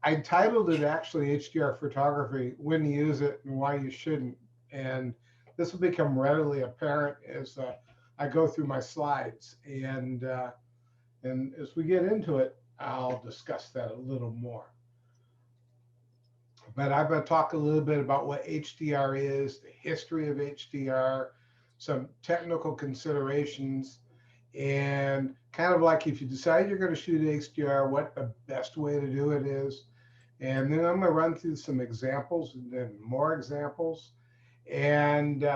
I titled it actually HDR Photography, When to Use It and Why You Shouldn't. And this will become readily apparent as I go through my slides. And as we get into it, I'll discuss that a little more. But I'm going to talk a little bit about what HDR is, the history of HDR, some technical considerations, and kind of like if you decide you're going to shoot HDR, what the best way to do it is. And then I'm going to run through some examples and then more examples. And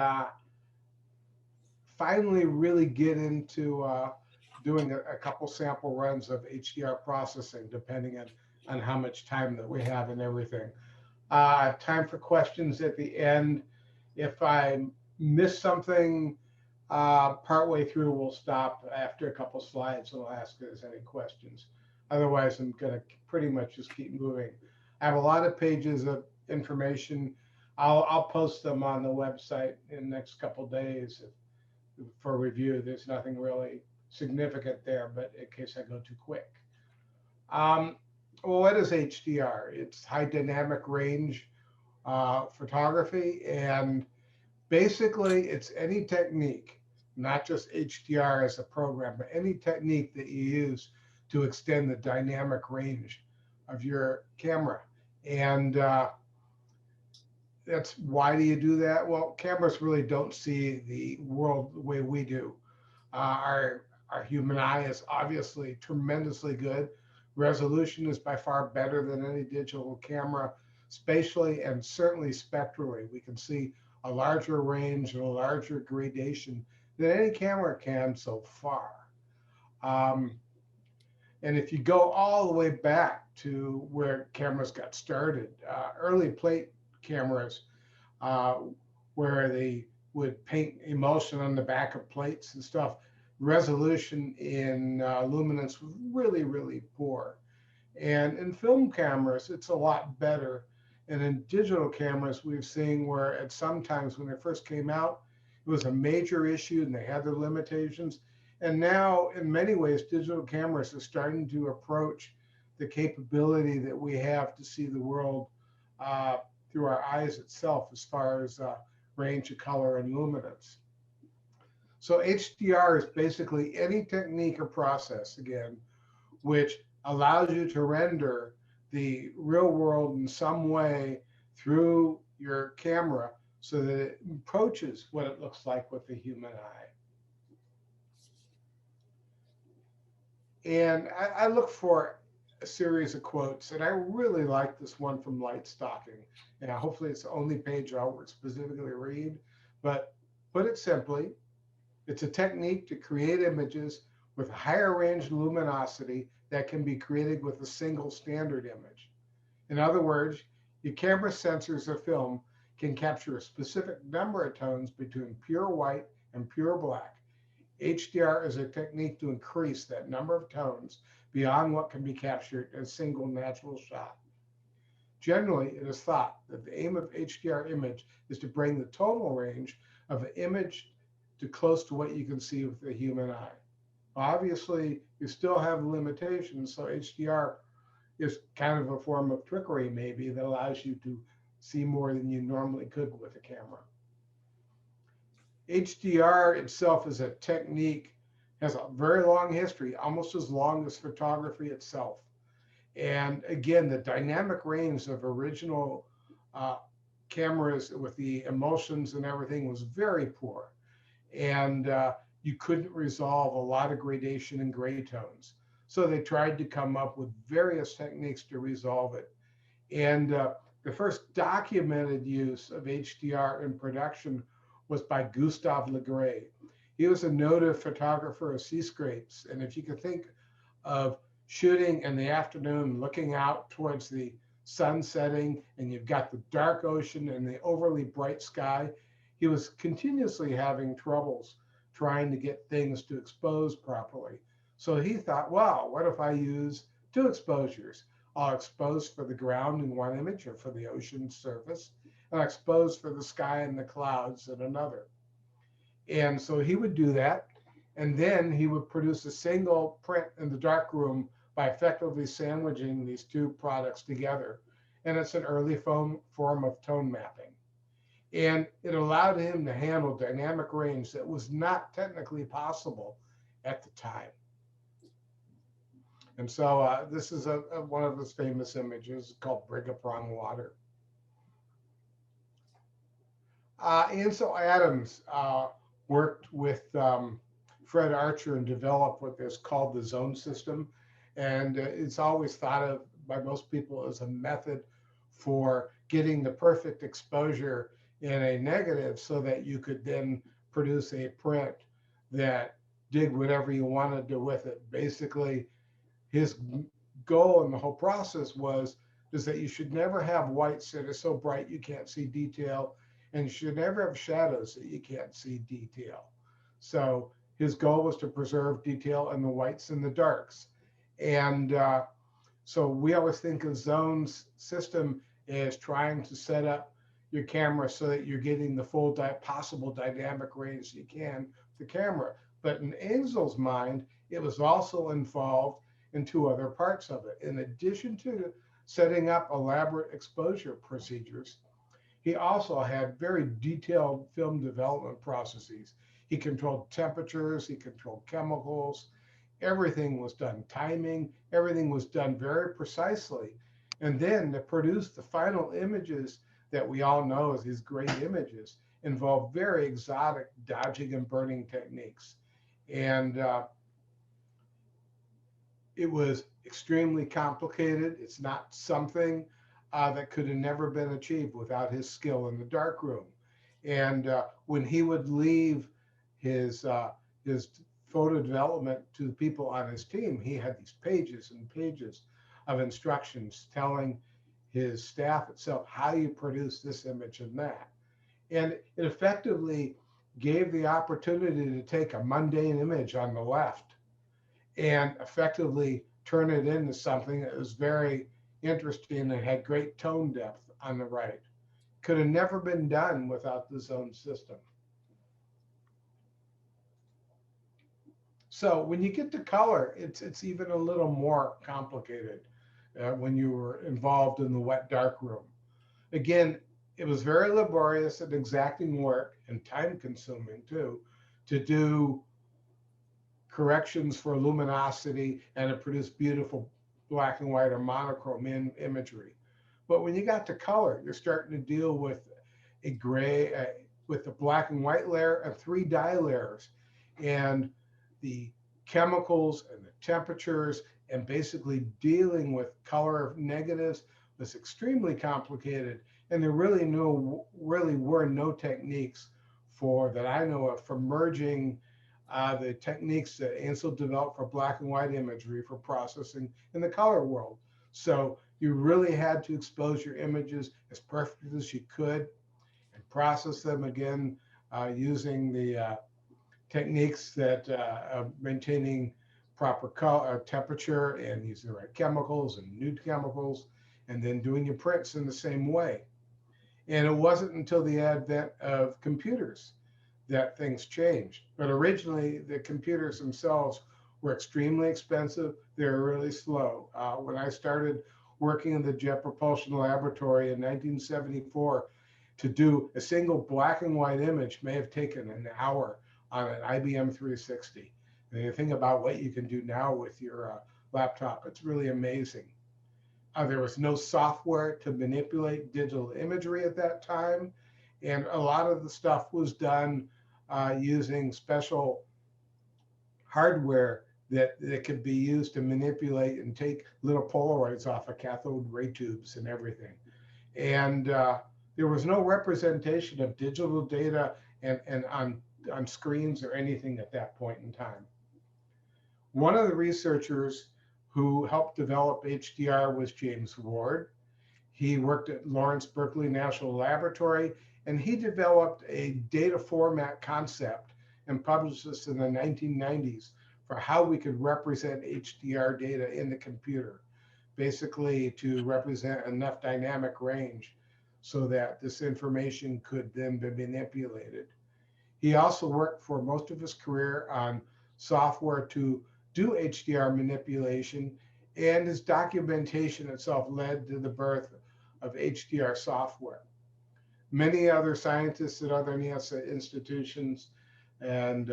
finally really get into doing a couple sample runs of HDR processing, depending on how much time that we have and everything. Time for questions at the end. If I miss something partway through, we'll stop after a couple slides and we'll ask if there's any questions. Otherwise, I'm going to pretty much just keep moving. I have a lot of pages of information. I'll post them on the website in the next couple days for review. There's nothing really significant there, but in case I go too quick. Well, what is HDR? It's high dynamic range photography, and basically it's any technique, not just HDR as a program, but any technique that you use to extend the dynamic range of your camera. And that's why do you do that? Well, cameras really don't see the world the way we do. Our human eye is obviously tremendously good. Resolution is by far better than any digital camera, spatially and certainly spectrally. We can see a larger range and a larger gradation than any camera can so far. And if you go all the way back to where cameras got started, early plate cameras, where they would paint emulsion on the back of plates and stuff, resolution in luminance was really, really poor. And in film cameras, it's a lot better. And in digital cameras, we've seen where at some times when they first came out, it was a major issue and they had their limitations. And now, in many ways, digital cameras are starting to approach the capability that we have to see the world through our eyes itself as far as range of color and luminance. So HDR is basically any technique or process, again, which allows you to render the real world in some way through your camera so that it approaches what it looks like with the human eye. And I look for a series of quotes, and I really like this one from Light Stocking. And hopefully it's the only page I'll specifically read, but put it simply, it's a technique to create images with a higher range luminosity that can be created with a single standard image. In other words, your camera sensors of film can capture a specific number of tones between pure white and pure black. HDR is a technique to increase that number of tones beyond what can be captured in a single natural shot. Generally, it is thought that the aim of HDR image is to bring the total range of an image to close to what you can see with the human eye. Obviously, you still have limitations, so HDR is kind of a form of trickery maybe that allows you to see more than you normally could with a camera. HDR itself as a technique has a very long history, almost as long as photography itself. And again, the dynamic range of original cameras with the emulsions and everything was very poor. And you couldn't resolve a lot of gradation and gray tones. So they tried to come up with various techniques to resolve it. And the first documented use of HDR in production was by Gustave Le Gray. He was a noted photographer of seascapes. And if you could think of shooting in the afternoon, looking out towards the sun setting, and you've got the dark ocean and the overly bright sky, he was continuously having troubles trying to get things to expose properly. So he thought, wow, what if I use two exposures? I'll expose for the ground in one image or for the ocean surface, and I'll expose for the sky and the clouds in another. And so he would do that. And then he would produce a single print in the darkroom by effectively sandwiching these two products together. And it's an early form of tone mapping. And it allowed him to handle dynamic range that was not technically possible at the time. And so this is one of his famous images called Brig Upon Water. Ansel Adams worked with Fred Archer and developed what is called the zone system. And it's always thought of by most people as a method for getting the perfect exposure in a negative so that you could then produce a print that did whatever you wanted to with it. Basically, his goal in the whole process is that you should never have whites that are so bright you can't see detail, and you should never have shadows that you can't see detail. So his goal was to preserve detail in the whites and the darks. And so we always think of zones system as trying to set up your camera so that you're getting the full possible dynamic range you can with the camera. But in Ansel's mind, it was also involved in two other parts of it. In addition to setting up elaborate exposure procedures, he also had very detailed film development processes. He controlled temperatures, he controlled chemicals, everything was done, timing, everything was done very precisely. And then to produce the final images that we all know as these great images involve very exotic dodging and burning techniques. And it was extremely complicated. It's not something that could have never been achieved without his skill in the darkroom. And when he would leave his photo development to the people on his team, he had these pages and pages of instructions telling his staff itself how you produce this image and that. And it effectively gave the opportunity to take a mundane image on the left and effectively turn it into something that was very interesting and had great tone depth on the right. Could have never been done without the zone system. So when you get to color, it's even a little more complicated when you were involved in the wet dark room. Again, it was very laborious and exacting work and time consuming too, to do corrections for luminosity and to produce beautiful black and white or monochrome imagery. But when you got to color, you're starting to deal with a gray, with the black and white layer and 3 dye layers. And the chemicals and the temperatures and basically dealing with color negatives was extremely complicated. And there really were no techniques that I know of for merging the techniques that Ansel developed for black and white imagery for processing in the color world. So you really had to expose your images as perfectly as you could and process them again using the techniques that maintaining proper color, temperature and using the right chemicals and new chemicals, and then doing your prints in the same way. And it wasn't until the advent of computers that things changed. But originally, the computers themselves were extremely expensive. They were really slow. When I started working in the Jet Propulsion Laboratory in 1974, to do a single black and white image may have taken an hour on an IBM 360. And you think about what you can do now with your laptop, it's really amazing. There was no software to manipulate digital imagery at that time. And a lot of the stuff was done using special hardware that could be used to manipulate and take little Polaroids off of cathode ray tubes and everything. And there was no representation of digital data and on screens or anything at that point in time. One of the researchers who helped develop HDR was James Ward. He worked at Lawrence Berkeley National Laboratory, and he developed a data format concept and published this in the 1990s for how we could represent HDR data in the computer, basically to represent enough dynamic range so that this information could then be manipulated. He also worked for most of his career on software to do HDR manipulation And his documentation itself led to the birth of HDR software. Many other scientists at other NASA institutions and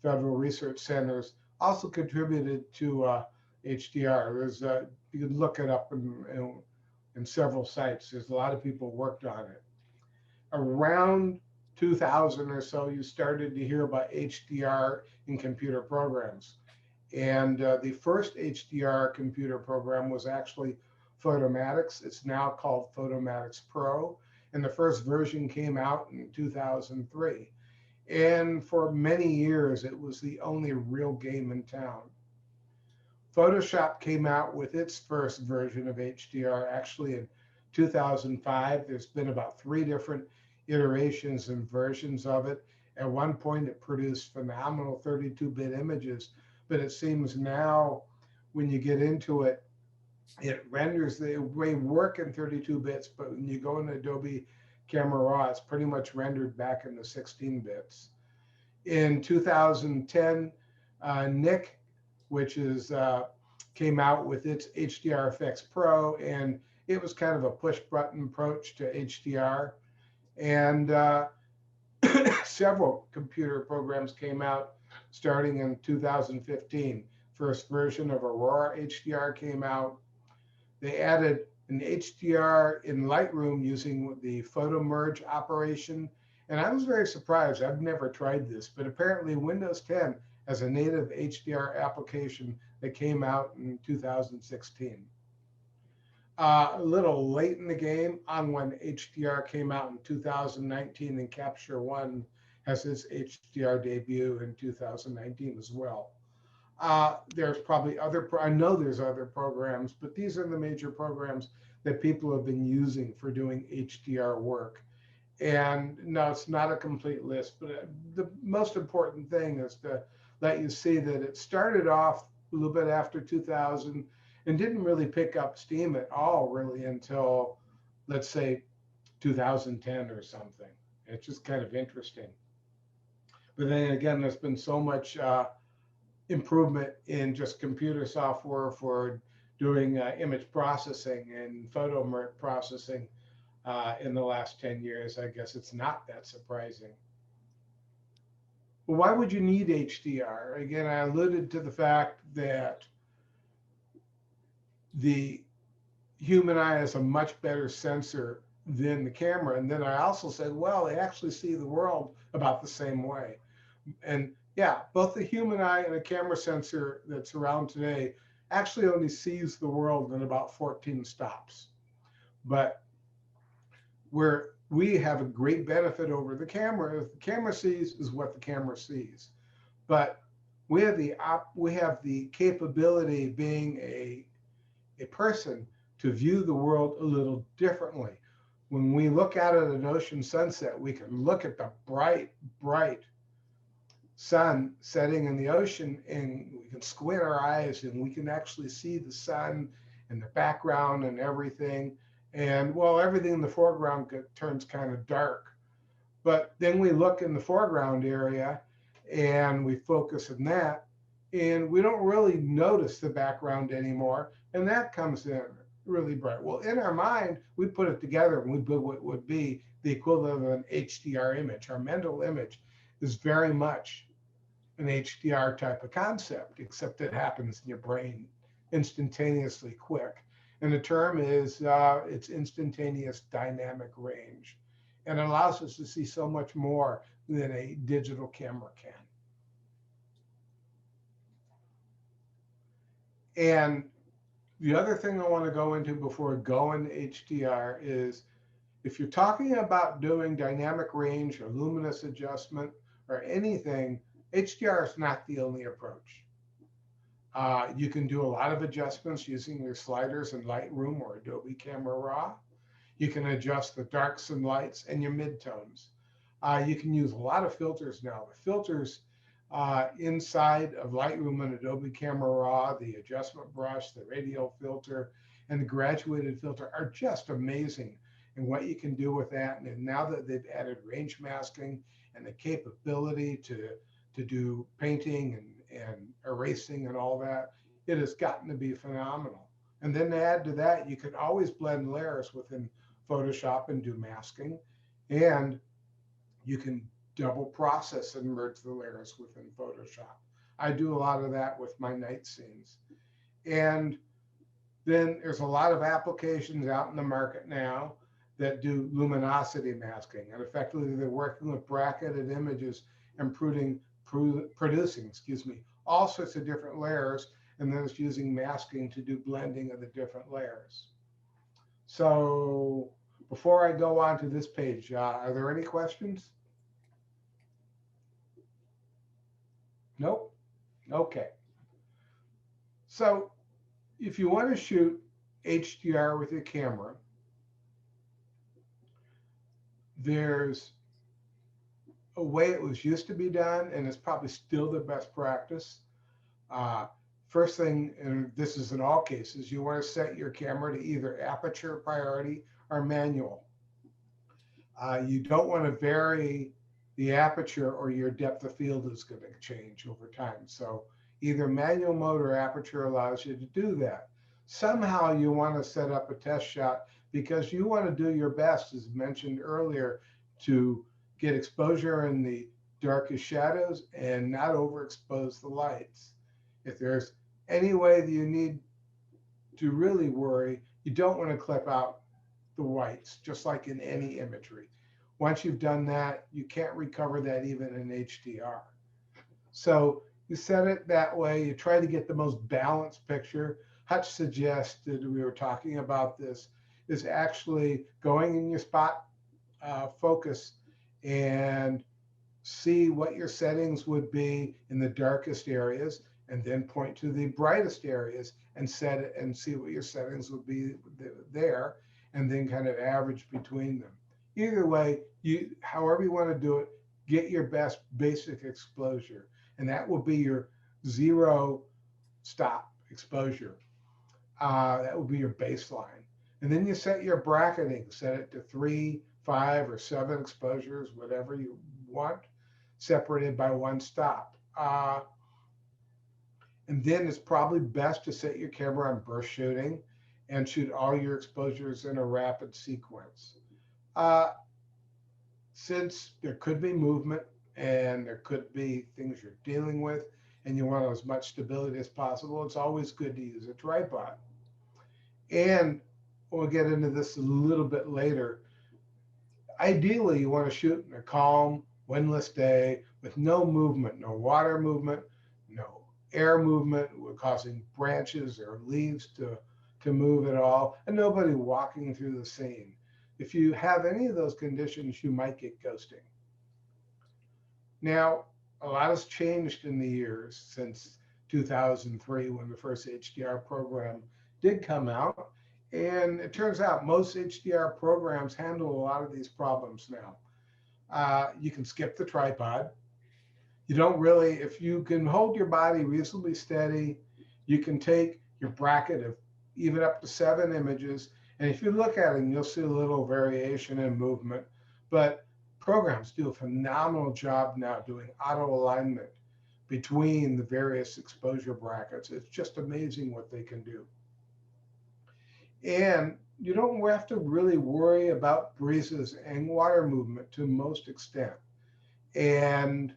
federal research centers also contributed to HDR. You can look it up in several sites. There's a lot of people worked on it. Around 2000 or so, you started to hear about HDR in computer programs. And the first HDR computer program was actually Photomatics. It's now called Photomatics Pro. And the first version came out in 2003. And for many years, it was the only real game in town. Photoshop came out with its first version of HDR actually in 2005. There's been about 3 different iterations and versions of it. At one point, it produced phenomenal 32-bit images, but it seems now when you get into it, it renders the way work in 32 bits, but when you go in Adobe Camera Raw, it's pretty much rendered back in the 16 bits. In 2010, Nick, which is came out with its HDR Effects Pro, and it was kind of a push button approach to HDR. And several computer programs came out starting in 2015. First version of Aurora HDR came out. They added an HDR in Lightroom using the photo merge operation. And I was very surprised. I've never tried this, but apparently Windows 10 has a native HDR application that came out in 2016. A little late in the game on when HDR came out in 2019, and Capture One has its HDR debut in 2019 as well. There's probably I know there's other programs, but these are the major programs that people have been using for doing HDR work. And no, it's not a complete list, but the most important thing is to let you see that it started off a little bit after 2000 and didn't really pick up steam at all really until, let's say, 2010 or something. It's just kind of interesting. But then again, there's been so much improvement in just computer software for doing image processing and photo processing in the last 10 years. I guess it's not that surprising. Well, why would you need HDR? Again, I alluded to the fact that the human eye is a much better sensor than the camera. And then I also said, well, they actually see the world about the same way. And yeah, both the human eye and a camera sensor that's around today actually only sees the world in about 14 stops. But where we have a great benefit over the camera, if the camera sees is what the camera sees. But we have the capability, being a person, to view the world a little differently. When we look out at an ocean sunset, we can look at the bright, bright sun setting in the ocean, and we can squint our eyes and we can actually see the sun and the background and everything. And well, everything in the foreground turns kind of dark. But then we look in the foreground area and we focus on that, and we don't really notice the background anymore. And that comes in really bright. Well, in our mind, we put it together and we build what would be the equivalent of an HDR image. Our mental image is very much an HDR type of concept, except it happens in your brain instantaneously quick. And the term is it's instantaneous dynamic range, and it allows us to see so much more than a digital camera can. And the other thing I want to go into before going to HDR is, if you're talking about doing dynamic range or luminous adjustment or anything, HDR is not the only approach. You can do a lot of adjustments using your sliders in Lightroom or Adobe Camera Raw. You can adjust the darks and lights and your midtones. You can use a lot of filters now. The filters inside of Lightroom and Adobe Camera Raw, the adjustment brush, the radial filter, and the graduated filter are just amazing. And what you can do with that, and now that they've added range masking and the capability to do painting and erasing and all that, it has gotten to be phenomenal. And then to add to that, you can always blend layers within Photoshop and do masking. And you can double process and merge the layers within Photoshop. I do a lot of that with my night scenes. And then there's a lot of applications out in the market now that do luminosity masking. And effectively, they're working with bracketed images and producing, all sorts of different layers. And then it's using masking to do blending of the different layers. So before I go on to this page, are there any questions? Nope. Okay. So if you want to shoot HDR with your camera, there's a way it was used to be done, and it's probably still the best practice. First thing, and this is in all cases, you want to set your camera to either aperture priority or manual. You don't want to vary the aperture or your depth of field is going to change over time. So either manual mode or aperture allows you to do that. Somehow you want to set up a test shot because you want to do your best, as mentioned earlier, to get exposure in the darkest shadows and not overexpose the lights. If there's any way that you need to really worry, you don't want to clip out the whites, just like in any imagery. Once you've done that, you can't recover that even in HDR. So you set it that way. You try to get the most balanced picture. Hutch suggested, we were talking about this, is actually going in your spot focus and see what your settings would be in the darkest areas, and then point to the brightest areas and set it and see what your settings would be there, and then kind of average between them. Either way, however you want to do it, get your best basic exposure, and that will be your zero stop exposure. That will be your baseline. And then you set your bracketing, set it to 3, 5, or 7 exposures, whatever you want, separated by 1 stop. And then it's probably best to set your camera on burst shooting and shoot all your exposures in a rapid sequence. Since there could be movement and there could be things you're dealing with and you want as much stability as possible, it's always good to use a tripod. And we'll get into this a little bit later. Ideally, you want to shoot in a calm, windless day with no movement, no water movement, no air movement causing branches or leaves to move at all, and nobody walking through the scene. If you have any of those conditions, you might get ghosting. Now, a lot has changed in the years since 2003 when the first HDR program did come out. And it turns out most HDR programs handle a lot of these problems now. You can skip the tripod. You don't really, if you can hold your body reasonably steady, you can take your bracket of even up to 7 images. And if you look at it, you'll see a little variation in movement. But programs do a phenomenal job now doing auto alignment between the various exposure brackets. It's just amazing what they can do. And you don't have to really worry about breezes and water movement to most extent. And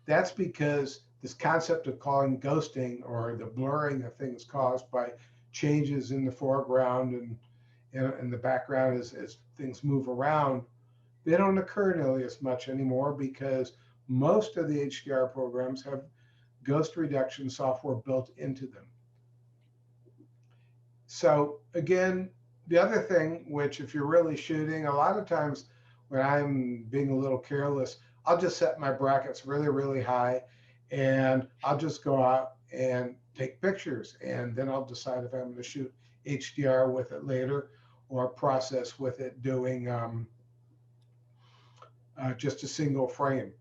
that's because this concept of calling ghosting, or the blurring of things caused by changes in the foreground and in the background as things move around, they don't occur nearly as much anymore because most of the HDR programs have ghost reduction software built into them. So again, the other thing, which if you're really shooting, a lot of times when I'm being a little careless, I'll just set my brackets really, really high, and I'll just go out and take pictures, and then I'll decide if I'm going to shoot HDR with it later or process with it doing just a single frame.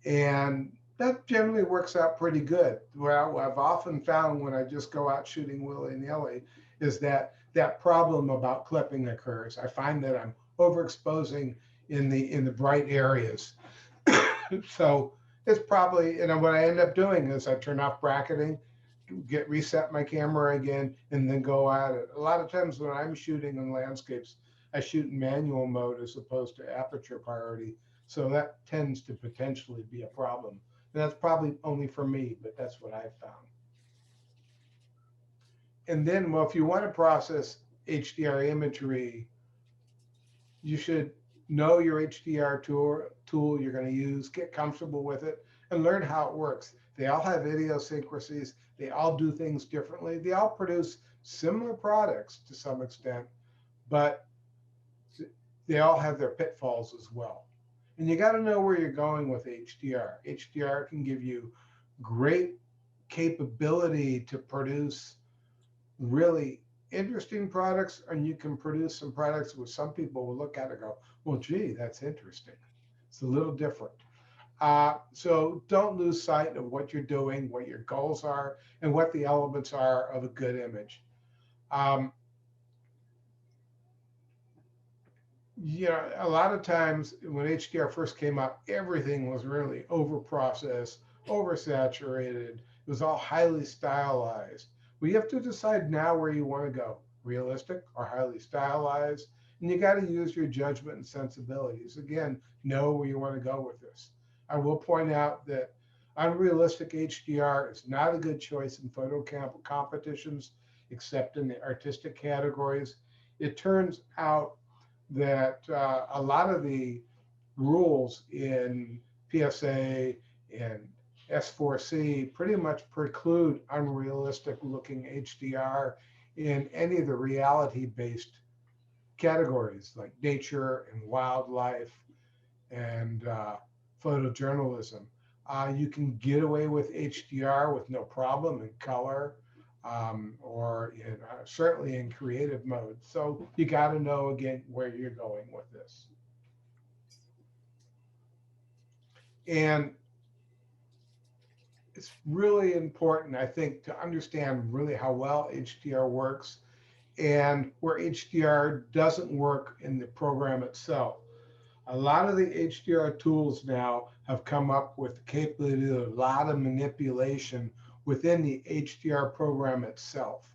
And that generally works out pretty good. Well, I've often found when I just go out shooting willy-nilly is that problem about clipping occurs. I find that I'm overexposing in the bright areas. So it's probably, what I end up doing is I turn off bracketing, reset my camera again, and then go at it. A lot of times when I'm shooting in landscapes, I shoot in manual mode as opposed to aperture priority. So that tends to potentially be a problem. And that's probably only for me, but that's what I've found. And then, well, if you want to process HDR imagery, you should know your HDR tool you're going to use, get comfortable with it, and learn how it works. They all have idiosyncrasies. They all do things differently. They all produce similar products to some extent, but they all have their pitfalls as well. And you got to know where you're going with HDR. HDR can give you great capability to produce really interesting products, and you can produce some products where some people will look at it and go, well, gee, that's interesting. It's a little different. So don't lose sight of what you're doing, what your goals are, and what the elements are of a good image. A lot of times when HDR first came up, everything was really over-processed, oversaturated. It was all highly stylized. Well, you have to decide now where you want to go, realistic or highly stylized. And you got to use your judgment and sensibilities. Again, know where you want to go with this. I will point out that unrealistic HDR is not a good choice in photo competitions, except in the artistic categories. It turns out that a lot of the rules in PSA and S4C pretty much preclude unrealistic looking HDR in any of the reality-based categories like nature and wildlife and photojournalism. You can get away with HDR with no problem in color or certainly in creative mode. So you got to know, again, where you're going with this. And it's really important, I think, to understand really how well HDR works and where HDR doesn't work in the program itself. A lot of the HDR tools now have come up with the capability of a lot of manipulation within the HDR program itself.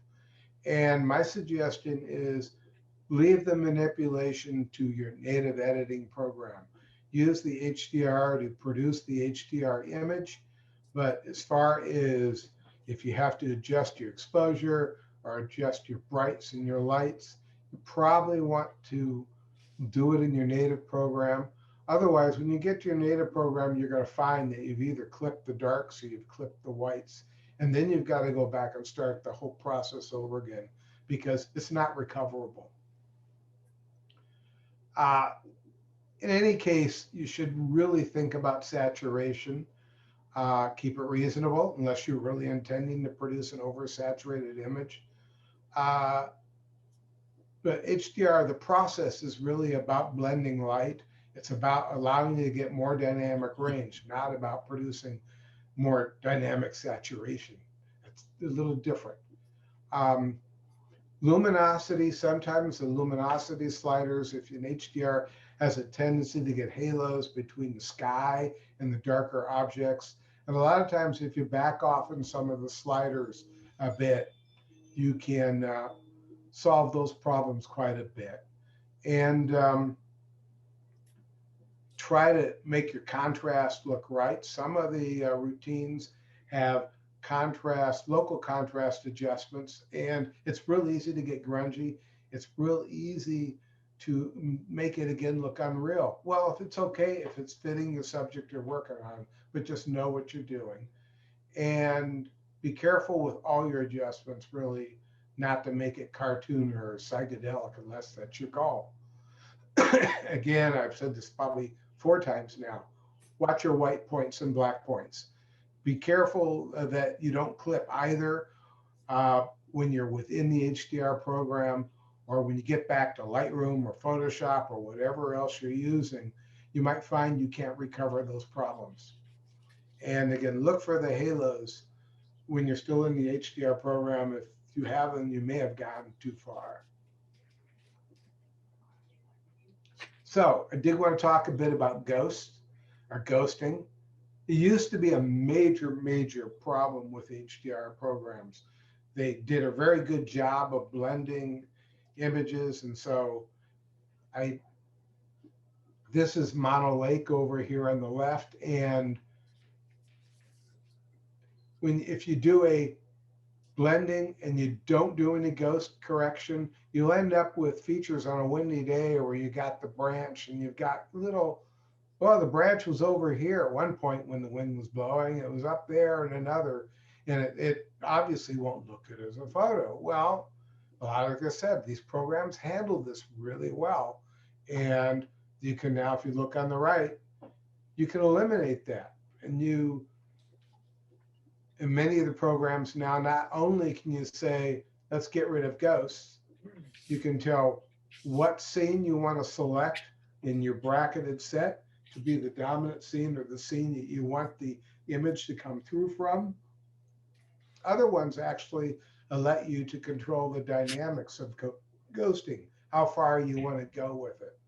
And my suggestion is leave the manipulation to your native editing program. Use the HDR to produce the HDR image. But as far as if you have to adjust your exposure or adjust your brights and your lights, you probably want to do it in your native program. Otherwise, when you get to your native program, you're going to find that you've either clipped the darks or you've clipped the whites. And then you've got to go back and start the whole process over again because it's not recoverable. In any case, you should really think about saturation. Keep it reasonable unless you're really intending to produce an oversaturated image. But HDR, the process is really about blending light. It's about allowing you to get more dynamic range, not about producing more dynamic saturation. It's a little different. Luminosity, sometimes the luminosity sliders, if an HDR has a tendency to get halos between the sky and the darker objects. And a lot of times if you back off in some of the sliders a bit, you can solve those problems quite a bit. And try to make your contrast look right. Some of the routines have local contrast adjustments, and it's real easy to get grungy. It's real easy to make it again look unreal. Well, if it's okay, if it's fitting the subject you're working on, but just know what you're doing. And be careful with all your adjustments, really, not to make it cartoon or psychedelic unless that's your goal. Again, I've said this probably 4 times now. Watch your white points and black points. Be careful that you don't clip either when you're within the HDR program or when you get back to Lightroom or Photoshop or whatever else you're using. You might find you can't recover those problems. And again, look for the halos when you're still in the HDR program. If you haven't, you may have gotten too far. So I did want to talk a bit about ghosts or ghosting. It used to be a major problem with HDR programs. They did a very good job of blending images. And so I, this is Mono Lake over here on the left. And if you do a blending and you don't do any ghost correction, you'll end up with features on a windy day where you got the branch and you've got little, well, the branch was over here at one point when the wind was blowing. It was up there in another, and it obviously won't look good as a photo. Well, like I said, these programs handle this really well. And you can now, if you look on the right, you can eliminate that. And in many of the programs now, not only can you say, let's get rid of ghosts, you can tell what scene you want to select in your bracketed set to be the dominant scene or the scene that you want the image to come through from. Other ones actually let you to control the dynamics of ghosting, how far you want to go with it.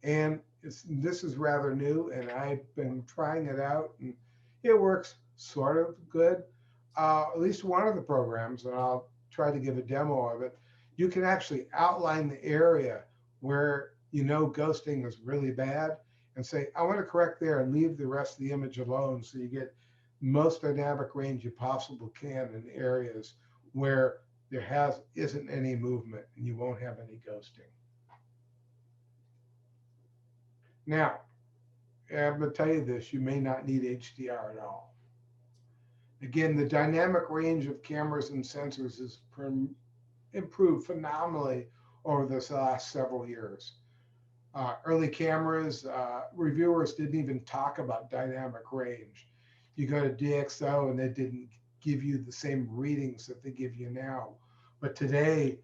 And this is rather new, and I've been trying it out, and it works sort of good. At least one of the programs, and I'll try to give a demo of it, you can actually outline the area where you know ghosting is really bad and say, I want to correct there and leave the rest of the image alone, so you get most dynamic range you possibly can in areas where there isn't any movement and you won't have any ghosting. Now, I'm going to tell you this, you may not need HDR at all. Again, the dynamic range of cameras and sensors has improved phenomenally over this last several years. Early cameras, reviewers didn't even talk about dynamic range. You go to DxO and they didn't give you the same readings that they give you now. But today,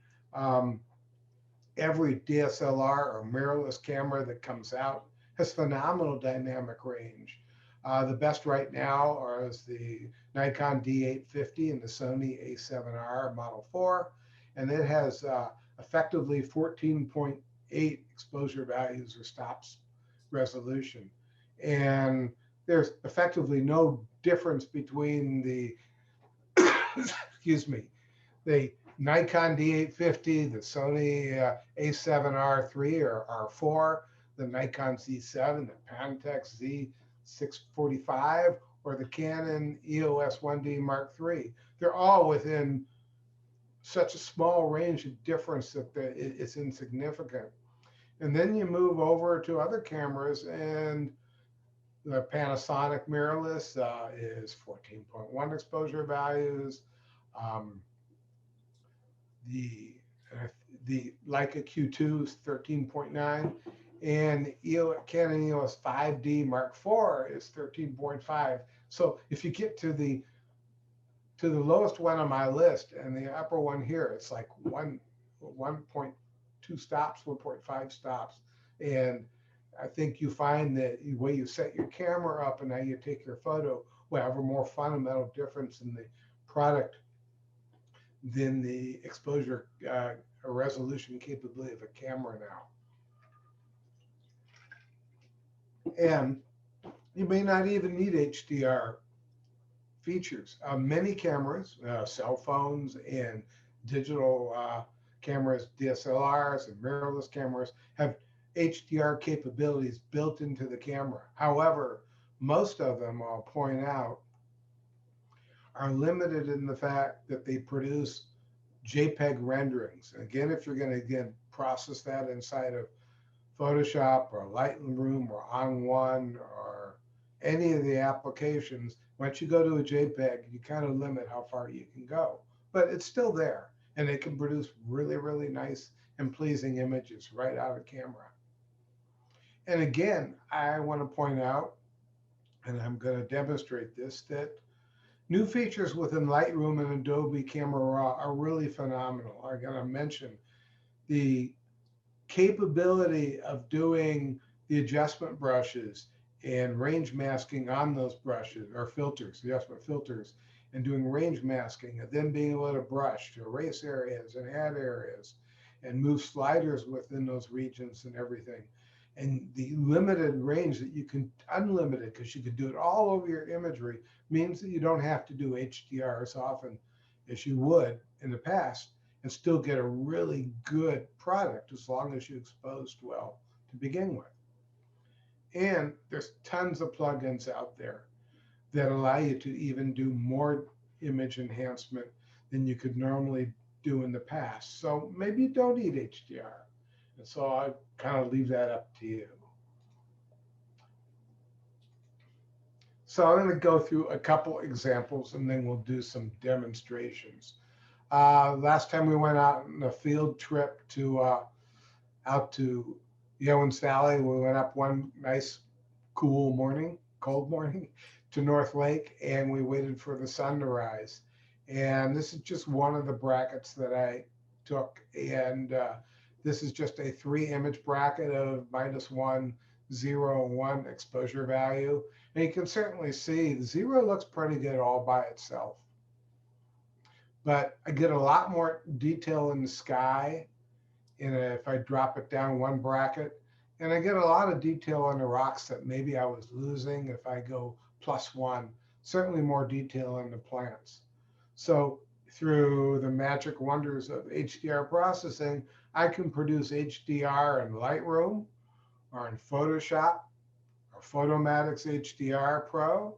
every DSLR or mirrorless camera that comes out has phenomenal dynamic range. The best right now is the Nikon D850 and the Sony A7R Model 4, and it has effectively 14.8 exposure values or stops resolution. And there's effectively no difference between the, excuse me, the Nikon D850, the Sony A7R3 or R4, the Nikon Z7, the Pentax Z645, or the Canon EOS 1D Mark III. They're all within such a small range of difference that it's insignificant. And then you move over to other cameras, and the Panasonic mirrorless is 14.1 exposure values. The Leica Q2 is 13.9, and Canon EOS 5D Mark IV is 13.5. So if you get to the lowest one on my list and the upper one here, it's like 1.2 stops, 1.5 stops. And I think you find that the way you set your camera up and how you take your photo will have a more fundamental difference in the product than the exposure or resolution capability of a camera now. And you may not even need HDR features. Many cameras, cell phones and digital cameras, DSLRs and mirrorless cameras have HDR capabilities built into the camera. However, most of them, I'll point out, are limited in the fact that they produce JPEG renderings. Again, if you're going to process that inside of Photoshop or Lightroom or ON1 or any of the applications, once you go to a JPEG, you kind of limit how far you can go. But it's still there, and it can produce really, really nice and pleasing images right out of camera. And again, I want to point out, and I'm going to demonstrate this, that new features within Lightroom and Adobe Camera Raw are really phenomenal. I'm going to mention the capability of doing the adjustment brushes and range masking on those brushes or filters, adjustment filters, and doing range masking, and then being able to brush to erase areas and add areas and move sliders within those regions and everything. And the limited range that you can, unlimited, because you could do it all over your imagery, means that you don't have to do HDR as often as you would in the past and still get a really good product as long as you exposed well to begin with. And there's tons of plugins out there that allow you to even do more image enhancement than you could normally do in the past. So maybe you don't need HDR. And so I kind of leave that up to you. So I'm going to go through a couple examples and then we'll do some demonstrations. Last time we went out on a field trip to out to Yoens Valley, we went up one nice cold morning to North Lake, and we waited for the sun to rise. And this is just one of the brackets that I took. And this is just a 3-image bracket of -1, 0, 1 exposure value. And you can certainly see the 0 looks pretty good all by itself. But I get a lot more detail in the sky if I drop it down one bracket. And I get a lot of detail on the rocks that maybe I was losing if I go +1. Certainly more detail in the plants. So through the magic wonders of HDR processing, I can produce HDR in Lightroom or in Photoshop or Photomatic's HDR Pro,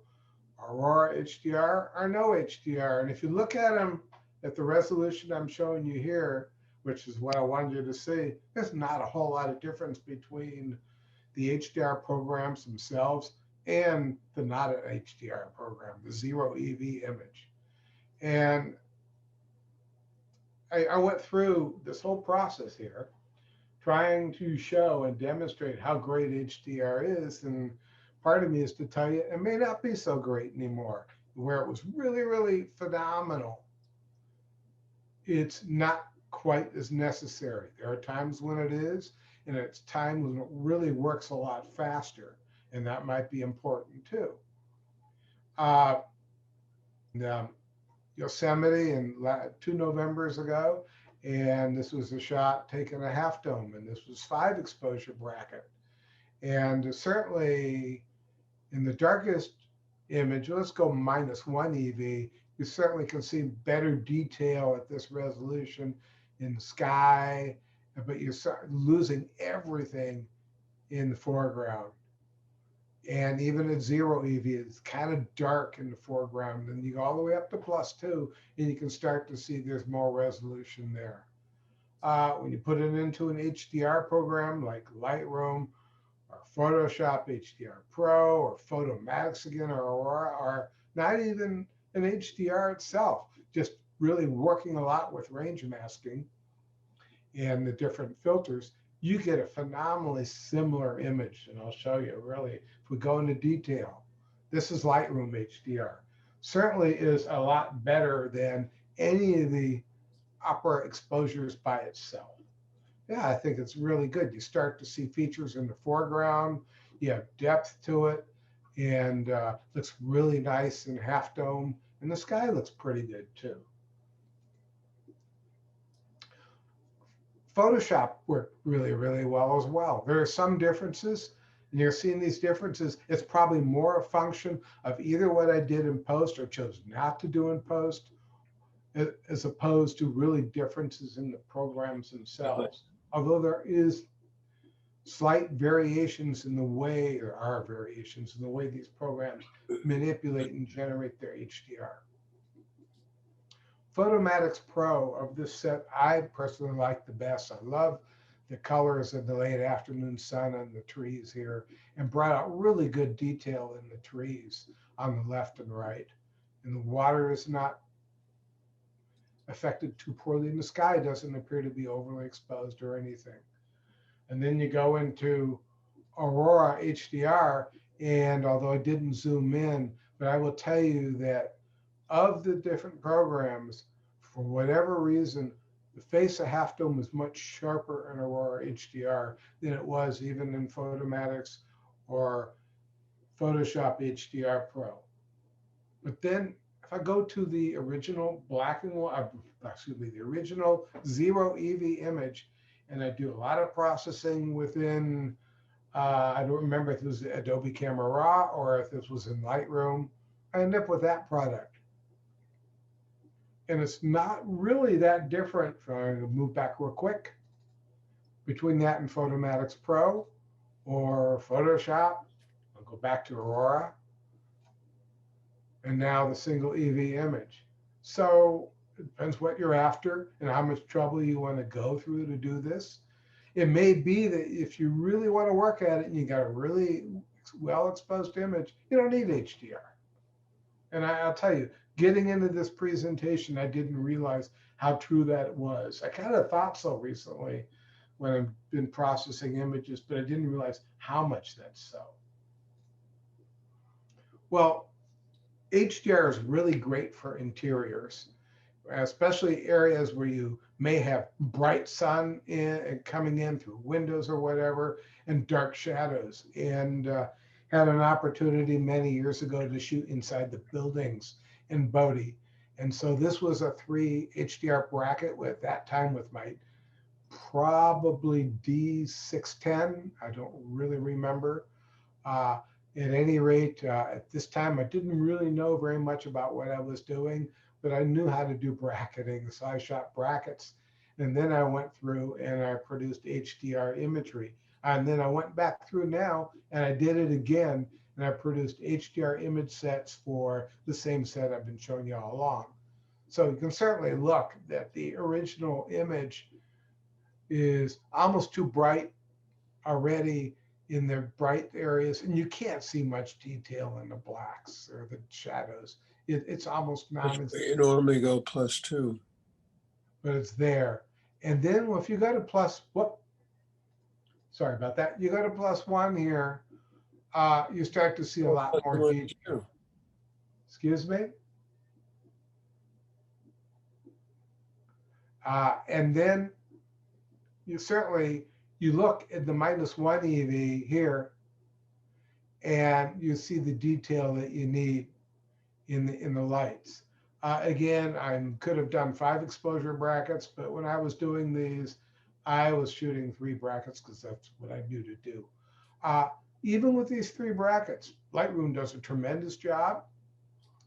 Aurora HDR, or no HDR. And if you look at them at the resolution I'm showing you here, which is what I wanted you to see, there's not a whole lot of difference between the HDR programs themselves and the not an HDR program, the 0 EV image. And I went through this whole process here, trying to show and demonstrate how great HDR is. And part of me is to tell you it may not be so great anymore. Where it was really, really phenomenal, it's not quite as necessary. There are times when it is, and it's times when it really works a lot faster, and that might be important too. Yosemite in 2 Novembers ago, and this was a shot taken a half dome, and this was 5 exposure bracket. And certainly in the darkest image, let's go -1 EV, you certainly can see better detail at this resolution in the sky, but you're losing everything in the foreground. And even at 0 EV, it's kind of dark in the foreground. And you go all the way up to +2, and you can start to see there's more resolution there. When you put it into an HDR program like Lightroom or Photoshop HDR Pro or Photomatics again, or Aurora, or not even an HDR itself, just really working a lot with range masking and the different filters, you get a phenomenally similar image. And I'll show you really, if we go into detail, this is Lightroom HDR. Certainly is a lot better than any of the upper exposures by itself. Yeah, I think it's really good. You start to see features in the foreground, you have depth to it, and looks really nice in half dome. And the sky looks pretty good too. Photoshop worked really, really well as well. There are some differences, and you're seeing these differences. It's probably more a function of either what I did in post or chose not to do in post, as opposed to really differences in the programs themselves. Although there is slight variations in the way, there are variations in the way these programs manipulate and generate their HDR. Photomatics Pro of this set, I personally like the best. I love the colors of the late afternoon sun on the trees here, and brought out really good detail in the trees on the left and right. And the water is not affected too poorly, and the sky doesn't appear to be overly exposed or anything. And then you go into Aurora HDR, and although I didn't zoom in, but I will tell you that of the different programs, for whatever reason, the face of half dome is much sharper in Aurora HDR than it was even in Photomatics or Photoshop HDR Pro. But then if I go to the original black and white, the original 0 EV image, and I do a lot of processing within I don't remember if it was Adobe Camera Raw or if this was in Lightroom. I ended up with that product. And it's not really that different. I'm going to move back real quick between that and Photomatix Pro or Photoshop. I'll go back to Aurora. And now the single EV image. So it depends what you're after and how much trouble you want to go through to do this. It may be that if you really want to work at it and you got a really well exposed image, you don't need HDR. And I'll tell you, getting into this presentation, I didn't realize how true that was. I kind of thought so recently when I've been processing images, but I didn't realize how much that's so. Well, HDR is really great for interiors, especially areas where you may have bright sun coming in through windows or whatever, and dark shadows. And had an opportunity many years ago to shoot inside the buildings in Bodie. And so this was a 3 HDR bracket with that time with my probably D610. I don't really remember. At any rate, at this time, I didn't really know very much about what I was doing, but I knew how to do bracketing. So I shot brackets. And then I went through and I produced HDR imagery. And then I went back through now and I did it again. And I produced HDR image sets for the same set I've been showing you all along. So you can certainly look that the original image is almost too bright already in the bright areas, and you can't see much detail in the blacks or the shadows. It's almost non-existent. You normally go +2. But it's there. And then if you go to sorry about that. You go to +1 here, you start to see a lot more detail. Excuse me? And then you look at the -1 EV here, and you see the detail that you need in the lights. Again, I could have done 5 exposure brackets, but when I was doing these, I was shooting 3 brackets because that's what I knew to do. Even with these 3 brackets, Lightroom does a tremendous job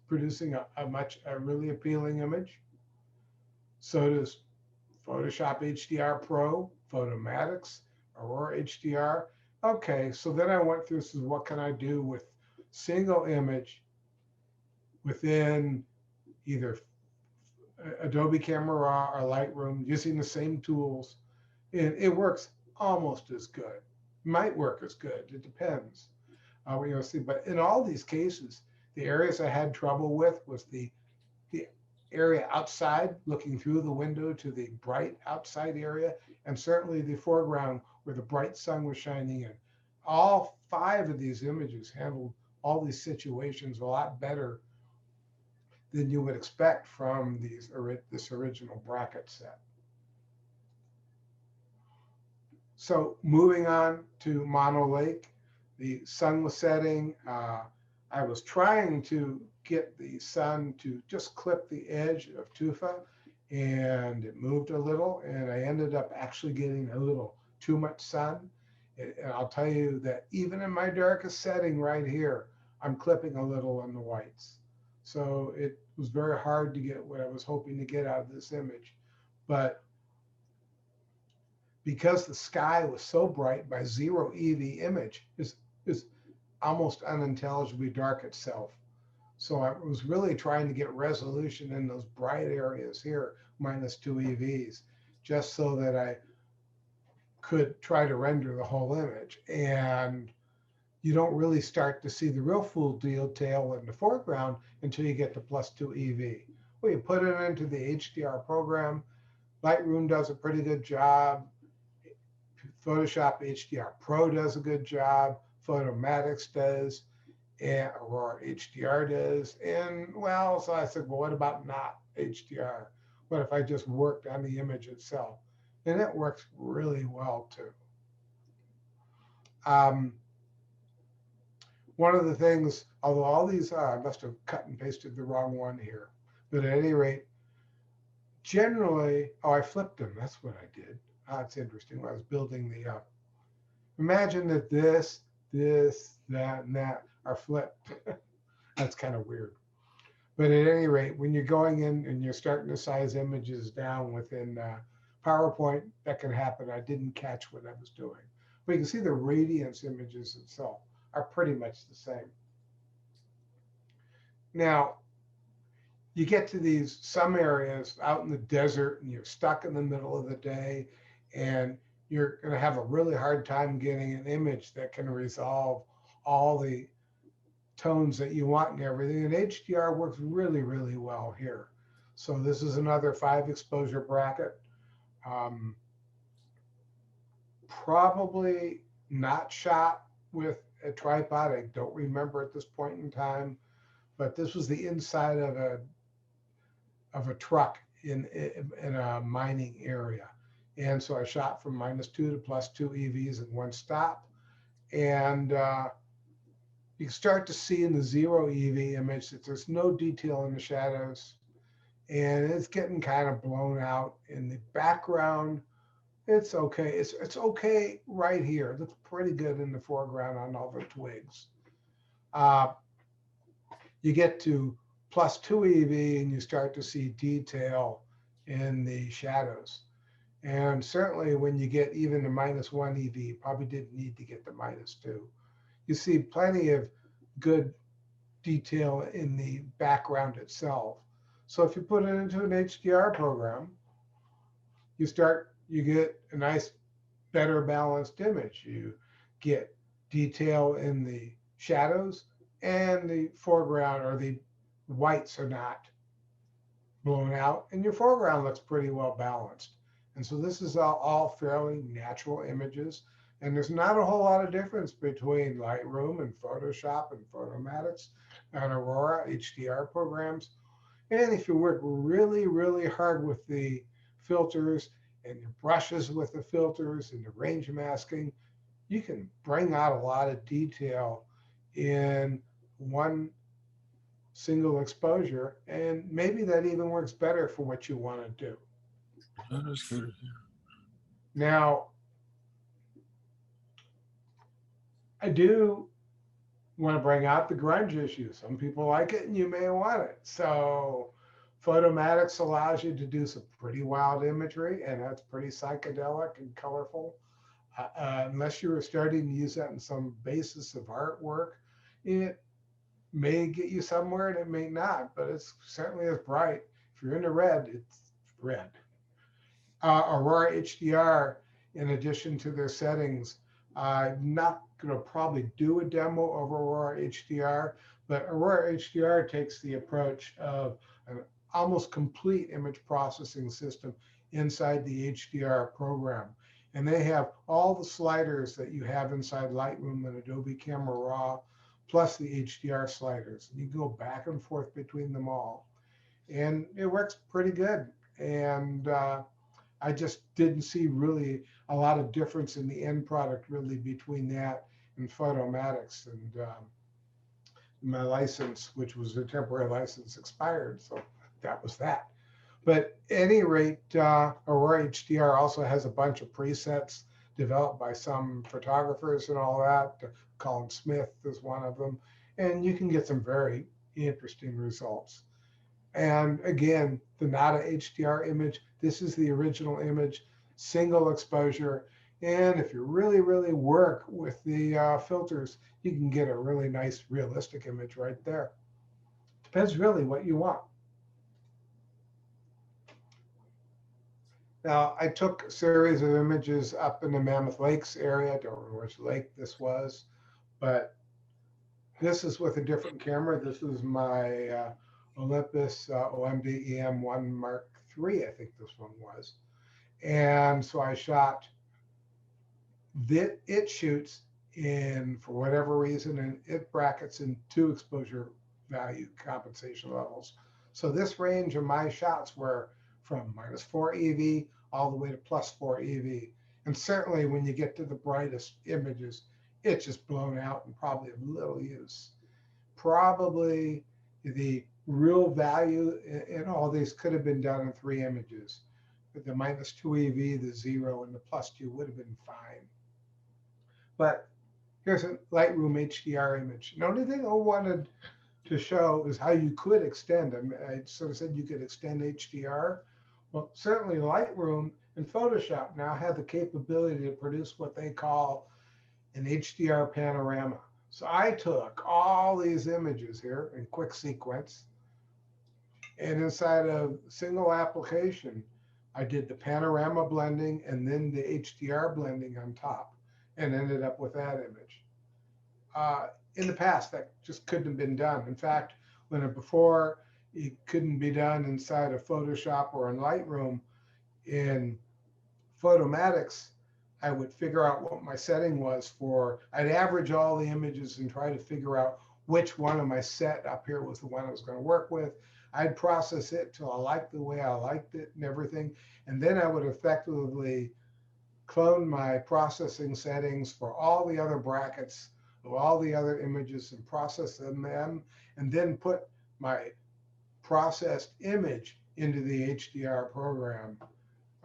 producing a really appealing image. So does Photoshop HDR Pro, Photomatix, Aurora HDR. Okay, so then I went through, this is what can I do with single image within either Adobe Camera Raw or Lightroom using the same tools. And it works almost as good. Might work as good, it depends. You'll see, but in all these cases, the areas I had trouble with was the area outside, looking through the window to the bright outside area, and certainly the foreground where the bright sun was shining in. All 5 of these images handled all these situations a lot better than you would expect from this original bracket set. So moving on to Mono Lake, the sun was setting. I was trying to get the sun to just clip the edge of Tufa, and it moved a little, and I ended up actually getting a little too much sun. And I'll tell you that even in my darkest setting right here, I'm clipping a little on the whites. So it was very hard to get what I was hoping to get out of this image. But because the sky was so bright, my 0 EV image is almost unintelligibly dark itself. So I was really trying to get resolution in those bright areas here, -2 EVs, just so that I could try to render the whole image. And you don't really start to see the real full detail in the foreground until you get to +2 EV. Well, you put it into the HDR program. Lightroom does a pretty good job. Photoshop HDR Pro does a good job. Photomatix does, and Aurora HDR does. And well, so I said, well, what about not HDR? What if I just worked on the image itself? And it works really well too. One of the things, although all these, I must have cut and pasted the wrong one here, but at any rate, generally, I flipped them. That's what I did. It's interesting. When I was building Imagine that this, that, and that are flipped. That's kind of weird. But at any rate, when you're going in and you're starting to size images down within PowerPoint, that can happen. I didn't catch what I was doing. But you can see the radiance images itself are pretty much the same. Now, you get to these some areas out in the desert and you're stuck in the middle of the day and you're going to have a really hard time getting an image that can resolve all the tones that you want and everything. And HDR works really, really well here. So this is another 5 exposure bracket. Probably not shot with a tripod. I don't remember at this point in time, but this was the inside of a truck in a mining area. And so I shot from -2 to +2 EVs in one stop. And you can start to see in the 0 EV image that there's no detail in the shadows. And it's getting kind of blown out in the background. It's okay. It's okay right here. It looks pretty good in the foreground on all the twigs. You get to +2 EV and you start to see detail in the shadows. And certainly when you get even to -1 EV, you probably didn't need to get to -2. You see plenty of good detail in the background itself. So if you put it into an HDR program, you get a nice, better balanced image. You get detail in the shadows and the foreground, or the whites are not blown out and your foreground looks pretty well balanced. And so this is all fairly natural images. And there's not a whole lot of difference between Lightroom and Photoshop and Photomatics and Aurora HDR programs. And if you work really, really hard with the filters and your brushes with the filters and the range masking, you can bring out a lot of detail in one single exposure. And maybe that even works better for what you want to do. That is good. Now, I do want to bring out the grunge issue. Some people like it and you may want it. So Photomatics allows you to do some pretty wild imagery, and that's pretty psychedelic and colorful. Unless you're starting to use that in some basis of artwork, it may get you somewhere and it may not, but it's certainly is bright. If you're into red, it's red. Aurora HDR, in addition to their settings, I'm not going to probably do a demo of Aurora HDR, but Aurora HDR takes the approach of an almost complete image processing system inside the HDR program. And they have all the sliders that you have inside Lightroom and Adobe Camera Raw, plus the HDR sliders. And you go back and forth between them all. And it works pretty good. And I just didn't see really a lot of difference in the end product really between that and Photomatics. And my license, which was a temporary license, expired. So that was that. But at any rate, Aurora HDR also has a bunch of presets developed by some photographers and all that. Colin Smith is one of them. And you can get some very interesting results. And again, the Nada HDR image, this is the original image, single exposure. And if you really, really work with the filters, you can get a really nice, realistic image right there. Depends really what you want. Now, I took a series of images up in the Mammoth Lakes area. I don't remember which lake this was, but this is with a different camera. This is my Olympus OMD EM1 Mark III, I think this one was. And so I shot, it shoots in, for whatever reason, and it brackets in 2 exposure value compensation levels. So this range of my shots were from -4 EV all the way to +4 EV. And certainly when you get to the brightest images, it's just blown out and probably of little use. Probably the real value in all these could have been done in 3 images. But the -2 EV, the 0, and the +2 would have been fine. But here's a Lightroom HDR image. The only thing I wanted to show is how you could extend. I sort of said you could extend HDR. Well, certainly Lightroom and Photoshop now have the capability to produce what they call an HDR panorama. So I took all these images here in quick sequence, and inside a single application, I did the panorama blending and then the HDR blending on top, and ended up with that image. In the past, that just couldn't have been done. In fact, before it couldn't be done inside of Photoshop or in Lightroom, in Photomatics, I would figure out what my setting was for, I'd average all the images and try to figure out which one of my set up here was the one I was going to work with. I'd process it till I liked the way I liked it and everything. And then I would effectively clone my processing settings for all the other brackets of all the other images and process them, and then put my processed image into the HDR program.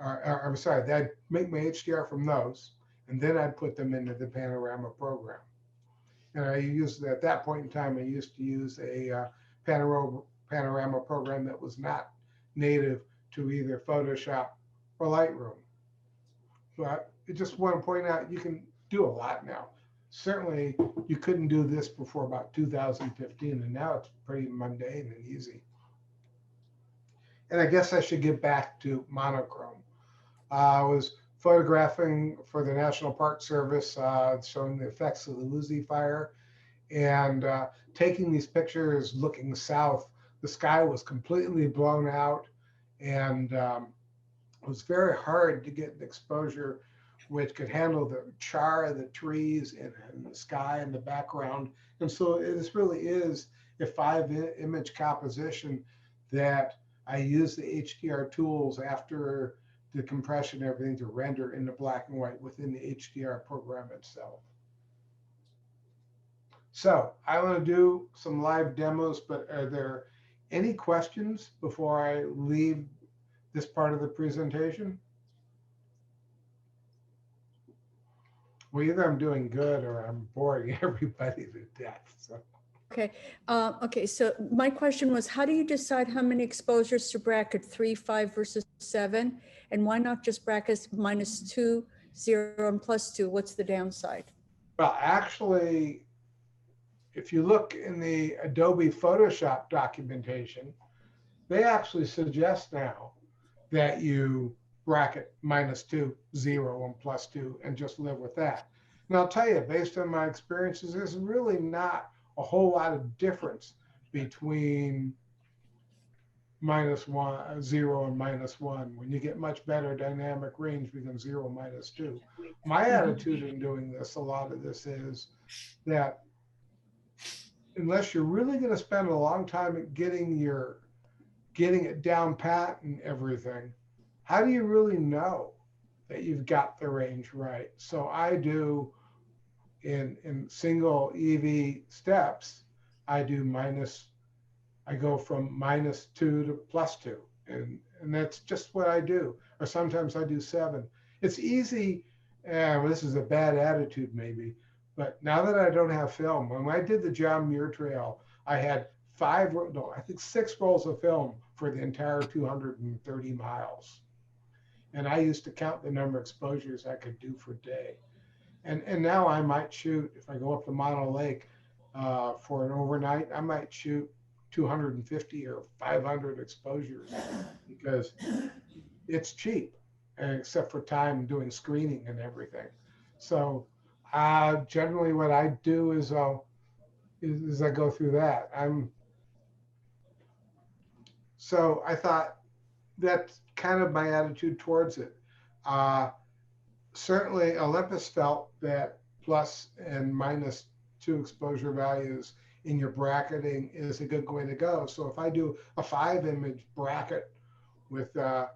I'm sorry, I'd make my HDR from those, and then I'd put them into the Panorama program. And I used, at that point in time, I used to use a Panorama program that was not native to either Photoshop or Lightroom. But I just want to point out, you can do a lot now. Certainly, you couldn't do this before about 2015, and now it's pretty mundane and easy. And I guess I should get back to monochrome. I was photographing for the National Park Service, showing the effects of the Luzi fire, and taking these pictures looking south. The sky was completely blown out, and it was very hard to get an exposure which could handle the char of the trees and the sky in the background. And so this really is a 5-image composition that I use the HDR tools after the compression and everything to render into black and white within the HDR program itself. So I want to do some live demos, but are there any questions before I leave this part of the presentation? Well, either I'm doing good or I'm boring everybody to death. So. Okay. Okay. So my question was, how do you decide how many exposures to bracket 3, 5 versus 7? And why not just brackets -2, 0, and +2? What's the downside? Well, actually, if you look in the Adobe Photoshop documentation, they actually suggest now that you bracket -2, 0, and +2, and just live with that. And I'll tell you, based on my experiences, there's really not a whole lot of difference between -1, 0, and -1. When you get much better dynamic range between 0 and -2. My attitude in doing this, a lot of this is that unless you're really going to spend a long time at getting it down pat and everything, how do you really know that you've got the range right? So I do in single EV steps, I go from -2 to +2. And that's just what I do. Or sometimes I do 7. It's easy. Well, this is a bad attitude maybe, but now that I don't have film, when I did the John Muir Trail, I had 6 rolls of film for the entire 230 miles. And I used to count the number of exposures I could do per day. And now I might shoot, if I go up to Mono Lake for an overnight, I might shoot 250 or 500 exposures because it's cheap, except for time doing screening and everything. So generally what I do is I go through that. So I thought that's kind of my attitude towards it. Certainly Olympus felt that plus and -2 exposure values in your bracketing is a good way to go. So if I do a 5-image bracket with the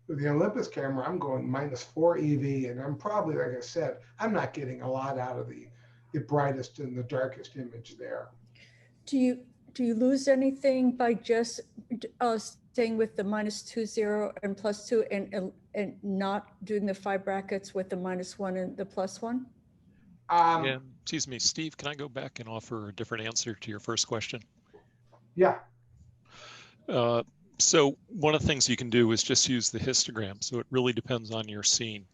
Olympus camera, I'm going -4 EV, and I'm probably, like I said, I'm not getting a lot out of the brightest and the darkest image there. Do you lose anything by just staying with the -2, 0, and +2, and not doing the 5 brackets with the -1 and the +1? Um, And excuse me, Steve, can I go back and offer a different answer to your first question? yeah, Uh, so one of the things you can do is just use the histogram. So it really depends on your scene.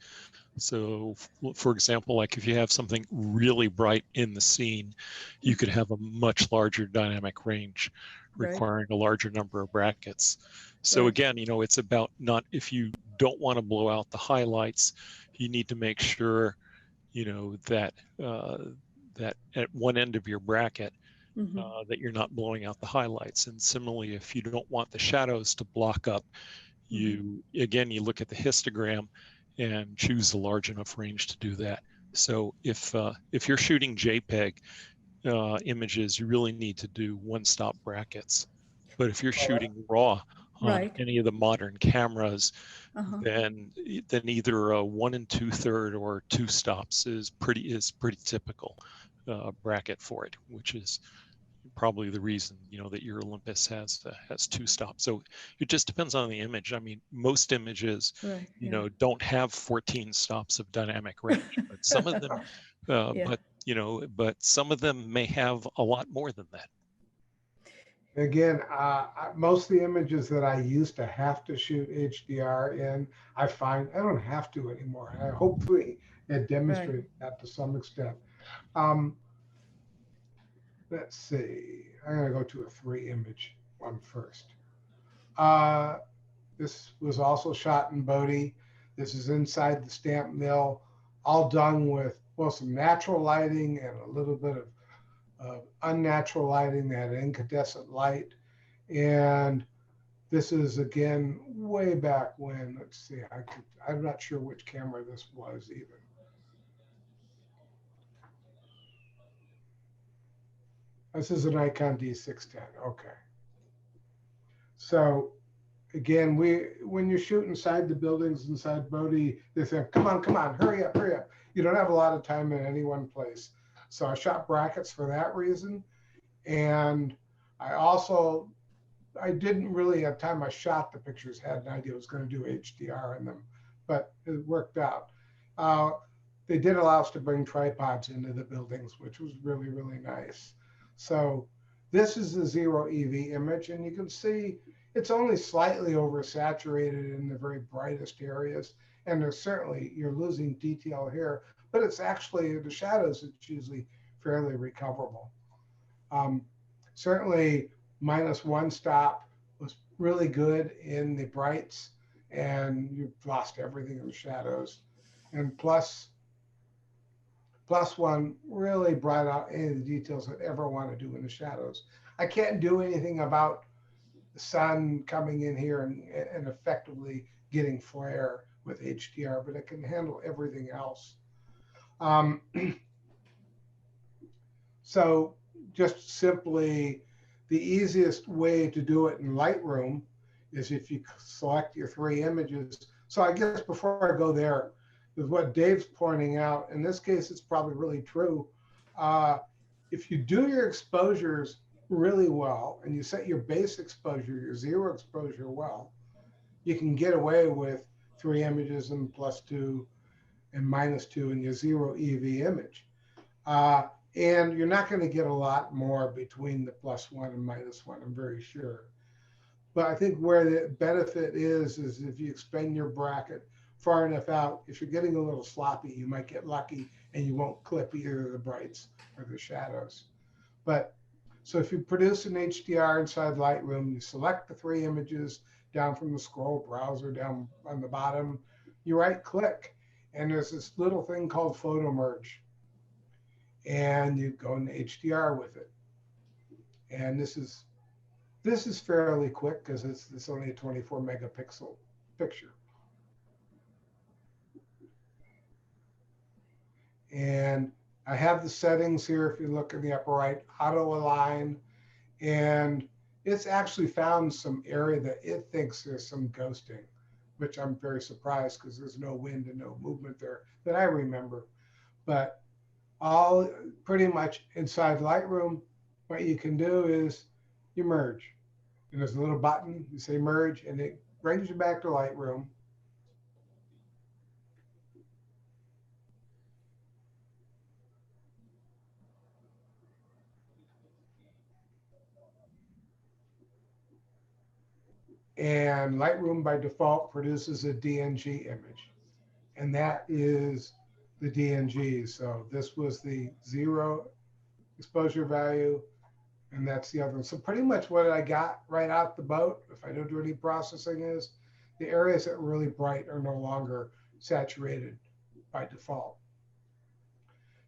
So for example, like if you have something really bright in the scene, you could have a much larger dynamic range Right. requiring a larger number of brackets. So Right. again, you know, it's about not, if you don't want to blow out the highlights, you need to make sure, you know, that that at one end of your bracket, Mhm. that you're not blowing out the highlights. And similarly, if you don't want the shadows to block up, you again, you look at the histogram and choose a large enough range to do that. So if you're shooting JPEG images, you really need to do one-stop brackets. But if you're shooting raw on Right. any of the modern cameras, Uh-huh. then either a 1 2/3 or 2 stops is pretty typical bracket for it, which is probably the reason, you know, that your Olympus has 2 stops. So it just depends on the image. I mean, most images, Right. you Yeah. know, don't have 14 stops of dynamic range, but some of them, Yeah. but you know, but some of them may have a lot more than that. again, most of the images that I used to have to shoot HDR in, I find I don't have to anymore. I hopefully it demonstrated that to some extent. Um, let's see. I'm going to go to a 3-image one first. This was also shot in Bodie. This is inside the stamp mill, all done with, well, some natural lighting and a little bit of unnatural lighting that had incandescent light. And this is again way back when. Let's see, I'm not sure which camera this was even. This is a Nikon D610. Okay. So again, when you shoot inside the buildings inside Bodie, they say, come on, hurry up, hurry up. You don't have a lot of time in any one place. So I shot brackets for that reason. And I didn't really have time. I shot the pictures, had an idea I was going to do HDR in them, but it worked out. They did allow us to bring tripods into the buildings, which was really, really nice. So this is the 0 EV image, and you can see it's only slightly oversaturated in the very brightest areas. And there's certainly, you're losing detail here, but it's actually, the shadows, it's usually fairly recoverable. Certainly -1 stop was really good in the brights, and you've lost everything in the shadows. And +1 really brought out any of the details I'd ever want to do in the shadows. I can't do anything about the sun coming in here and effectively getting flare with HDR, but it can handle everything else. So just simply, the easiest way to do it in Lightroom is if you select your 3 images. So I guess before I go there, with what Dave's pointing out, in this case, it's probably really true. If you do your exposures really well and you set your base exposure, your 0 exposure well, you can get away with 3 images and +2 and -2 in your 0 EV image. And you're not going to get a lot more between the +1 and -1, I'm very sure. But I think where the benefit is if you expand your bracket far enough out, if you're getting a little sloppy, you might get lucky and you won't clip either the brights or the shadows. But so if you produce an HDR inside Lightroom, you select the 3 images down from the scroll browser down on the bottom, you right click, and there's this little thing called photo merge. And you go into HDR with it. And this is fairly quick because it's only a 24 megapixel picture. And I have the settings here. If you look in the upper right, auto align, and it's actually found some area that it thinks there's some ghosting, which I'm very surprised because there's no wind and no movement there that I remember. But all pretty much inside Lightroom, what you can do is you merge. And there's a little button, you say merge, and it brings you back to Lightroom. And Lightroom by default produces a DNG image. And that is the DNG. So this was the 0 exposure value, and that's the other one. So pretty much what I got right out the boat, if I don't do any processing, is the areas that are really bright are no longer saturated by default.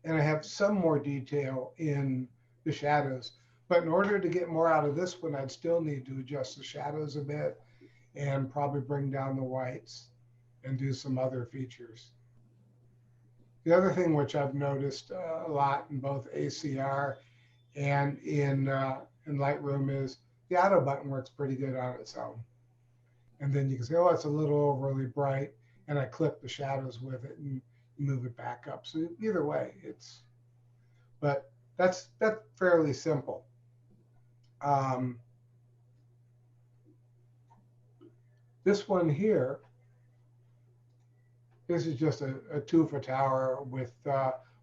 And I have some more detail in the shadows. But in order to get more out of this one, I'd still need to adjust the shadows a bit and probably bring down the whites and do some other features. The other thing which I've noticed a lot in both ACR and in Lightroom is the auto button works pretty good on its own. And then you can say, oh, it's a little overly bright, and I clip the shadows with it and move it back up. So either way, but that's fairly simple. This one here, this is just a tufa tower with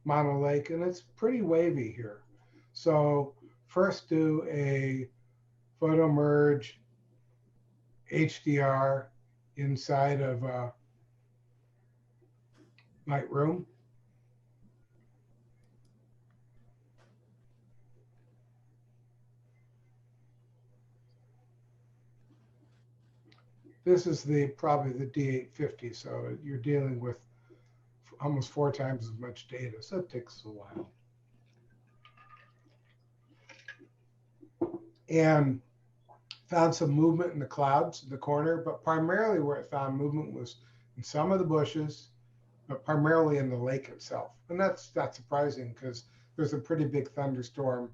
Mono Lake, and it's pretty wavy here. So first do a photo merge HDR inside of Lightroom. This is probably the D850, so you're dealing with almost 4 times as much data, so it takes a while. And found some movement in the clouds in the corner, but primarily where it found movement was in some of the bushes, but primarily in the lake itself. And that's not surprising because there's a pretty big thunderstorm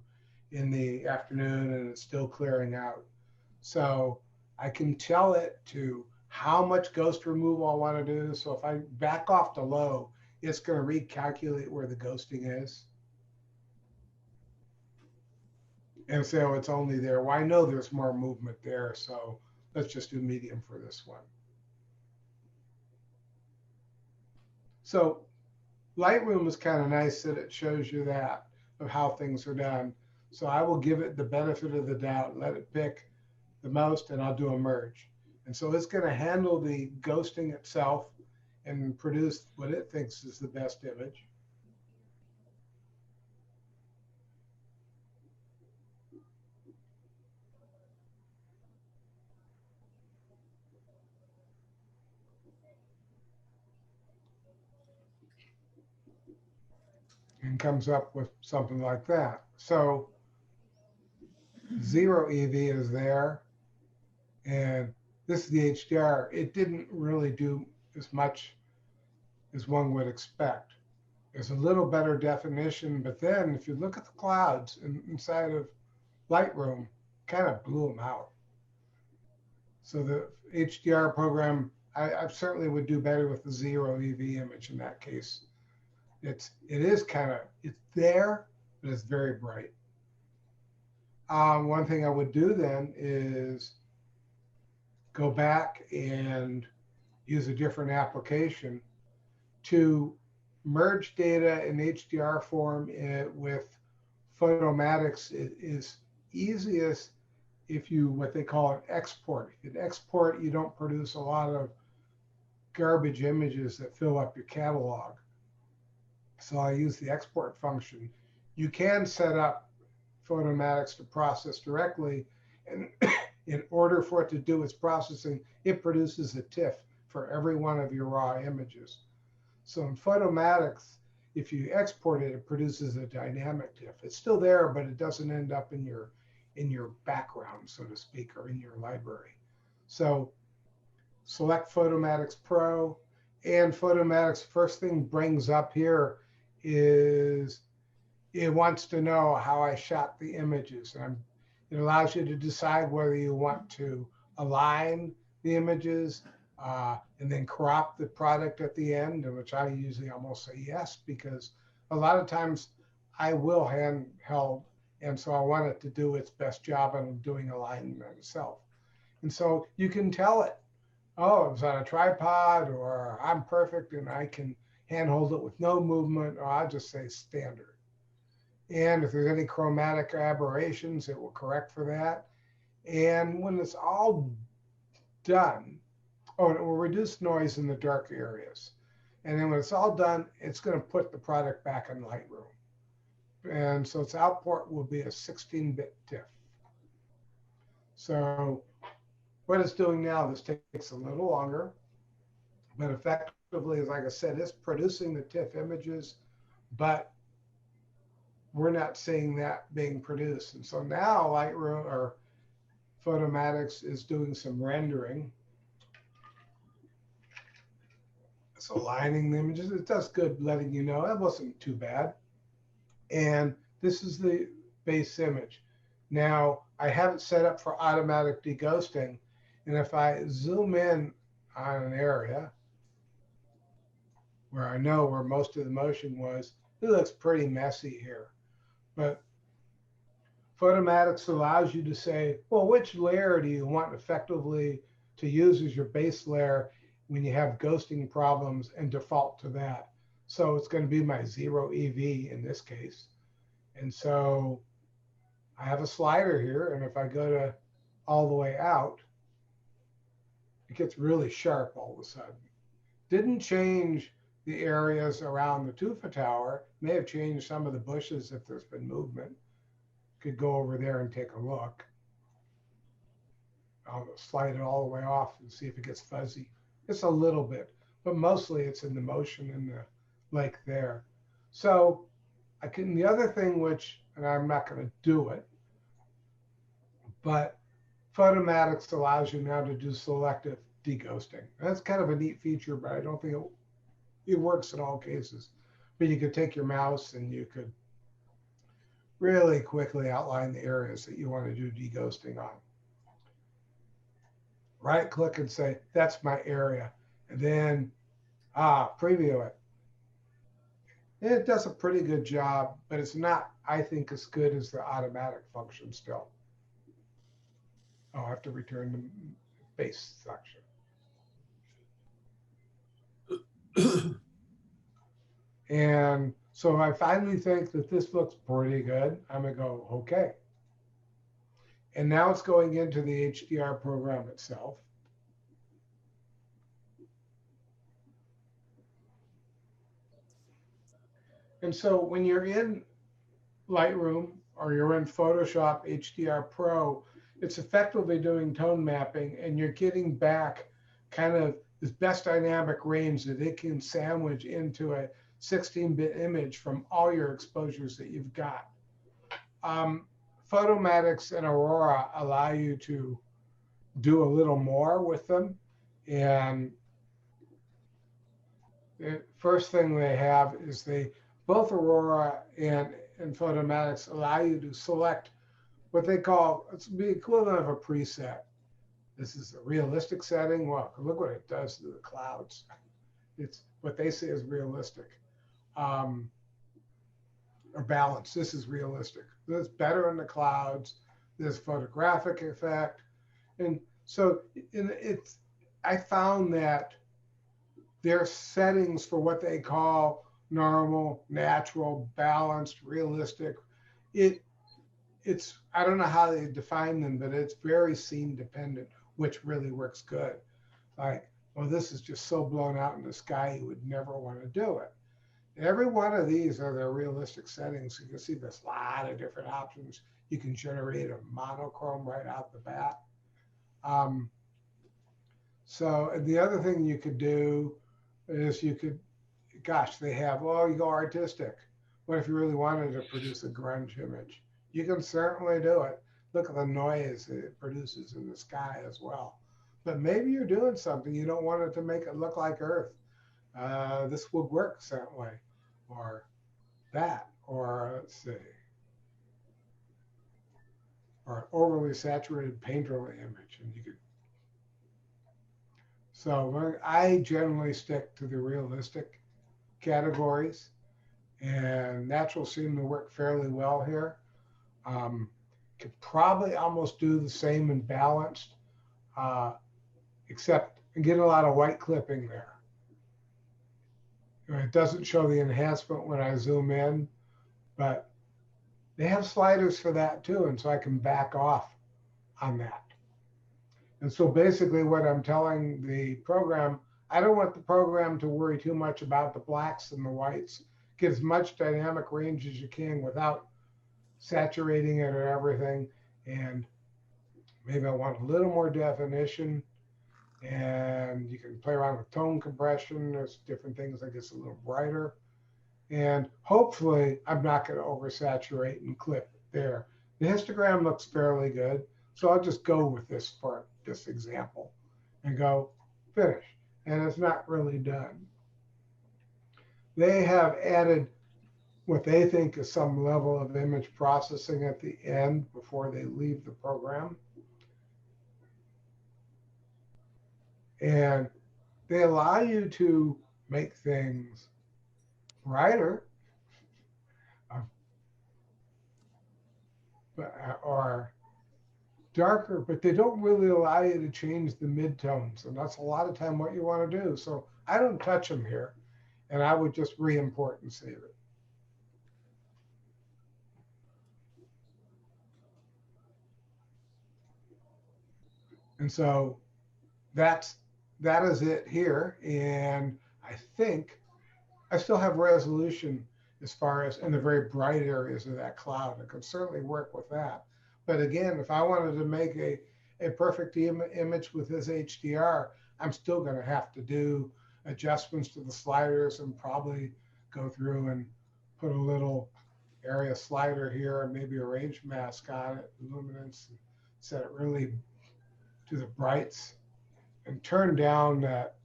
in the afternoon and it's still clearing out. So I can tell it to how much ghost removal I want to do. So if I back off to low, it's going to recalculate where the ghosting is. And say, oh, it's only there. Well, I know there's more movement there, so let's just do medium for this one. So Lightroom is kind of nice that it shows you that of how things are done. So I will give it the benefit of the doubt, let it pick the most, and I'll do a merge. And so it's going to handle the ghosting itself and produce what it thinks is the best image. And comes up with something like that. So 0 EV is there. And this is the HDR. It didn't really do as much as one would expect. There's a little better definition, but then if you look at the clouds inside of Lightroom, kind of blew them out. So the HDR program, I certainly would do better with the 0 EV image in that case. It is kind of, it's there, but it's very bright. One thing I would do then is go back and use a different application to merge data in HDR form with Photomatics. It is easiest if you, what they call an export. If you export, you don't produce a lot of garbage images that fill up your catalog. So I use the export function. You can set up Photomatics to process directly, and in order for it to do its processing, it produces a TIFF for every one of your raw images. So in Photomatics, if you export it, it produces a dynamic TIFF. It's still there, but it doesn't end up in your background, so to speak, or in your library. So select Photomatics Pro, and Photomatics first thing brings up here is it wants to know how I shot the images. And it allows you to decide whether you want to align the images and then crop the product at the end, which I usually almost say yes, because a lot of times I will handheld, and so I want it to do its best job on doing alignment itself. And so you can tell it, oh, it was on a tripod, or I'm perfect and I can handhold it with no movement, or I'll just say standard. And if there's any chromatic aberrations, it will correct for that. And when it's all done, oh, it will reduce noise in the dark areas. And then when it's all done, it's going to put the product back in Lightroom. And so its output will be a 16-bit TIFF. So what it's doing now, this takes a little longer, but effectively, like I said, it's producing the TIFF images, but we're not seeing that being produced. And so now Lightroom or Photomatics is doing some rendering. It's aligning the images. It does good letting you know that wasn't too bad. And this is the base image. Now, I have it set up for automatic deghosting. And if I zoom in on an area where I know where most of the motion was, it looks pretty messy here. But Photomatics allows you to say, well, which layer do you want effectively to use as your base layer when you have ghosting problems, and default to that. So it's going to be my 0 EV in this case. And so I have a slider here, and if I go to all the way out, it gets really sharp all of a sudden. Didn't change the areas around the tufa tower. May have changed some of the bushes if there's been movement. Could go over there and take a look. I'll slide it all the way off and see if it gets fuzzy. It's a little bit, but mostly it's in the motion in the lake there. So I can, the other thing which, and I'm not going to do it, but Photomatics allows you now to do selective deghosting. That's kind of a neat feature, but I don't think it works in all cases. But you could take your mouse and you could really quickly outline the areas that you want to do deghosting on. Right click and say, that's my area. And then preview it. It does a pretty good job, but it's not, I think, as good as the automatic function still. I'll have to return the base section. And so I finally think that this looks pretty good. I'm going to go, okay. And now it's going into the HDR program itself. And so when you're in Lightroom or you're in Photoshop HDR Pro, it's effectively doing tone mapping, and you're getting back kind of this best dynamic range that it can sandwich into a 16-bit image from all your exposures that you've got. Photomatics and Aurora allow you to do a little more with them. And the first thing they have is both Aurora and Photomatics allow you to select what they call, it's the equivalent of a preset. This is a realistic setting. Well, look what it does to the clouds. It's what they say is realistic. Or balanced. This is realistic. It's better in the clouds. There's photographic effect. And so I found that their settings for what they call normal, natural, balanced, realistic, it's, I don't know how they define them, but it's very scene dependent, which really works good. Like, well, this is just so blown out in the sky, you would never want to do it. Every one of these are their realistic settings. You can see there's a lot of different options. You can generate a monochrome right out the bat. So the other thing you could do is you could, gosh, they have, oh, you go artistic. What if you really wanted to produce a grunge image? You can certainly do it. Look at the noise that it produces in the sky as well. But maybe you're doing something, you don't want it to make it look like Earth. This would work that way, or that, or let's see, or an overly saturated painterly image, and you could. So I generally stick to the realistic categories, and natural seem to work fairly well here. Could probably almost do the same in balanced, except get a lot of white clipping there. It doesn't show the enhancement when I zoom in, but they have sliders for that too, and so I can back off on that. And so basically what I'm telling the program, I don't want the program to worry too much about the blacks and the whites. Get as much dynamic range as you can without saturating it or everything. And maybe I want a little more definition, and you can play around with tone compression. There's different things that gets a little brighter. And hopefully I'm not going to oversaturate and clip there. The histogram looks fairly good. So I'll just go with this for this example and go finish. And it's not really done. They have added what they think is some level of image processing at the end before they leave the program. And they allow you to make things brighter or darker, but they don't really allow you to change the midtones. And that's a lot of time what you want to do. So I don't touch them here, and I would just re-import and save it. And so that is it here. And I think I still have resolution as far as in the very bright areas of that cloud. I could certainly work with that. But again, if I wanted to make a perfect image with this HDR, I'm still going to have to do adjustments to the sliders and probably go through and put a little area slider here and maybe a range mask on it, luminance, and set it really to the brights and turn down that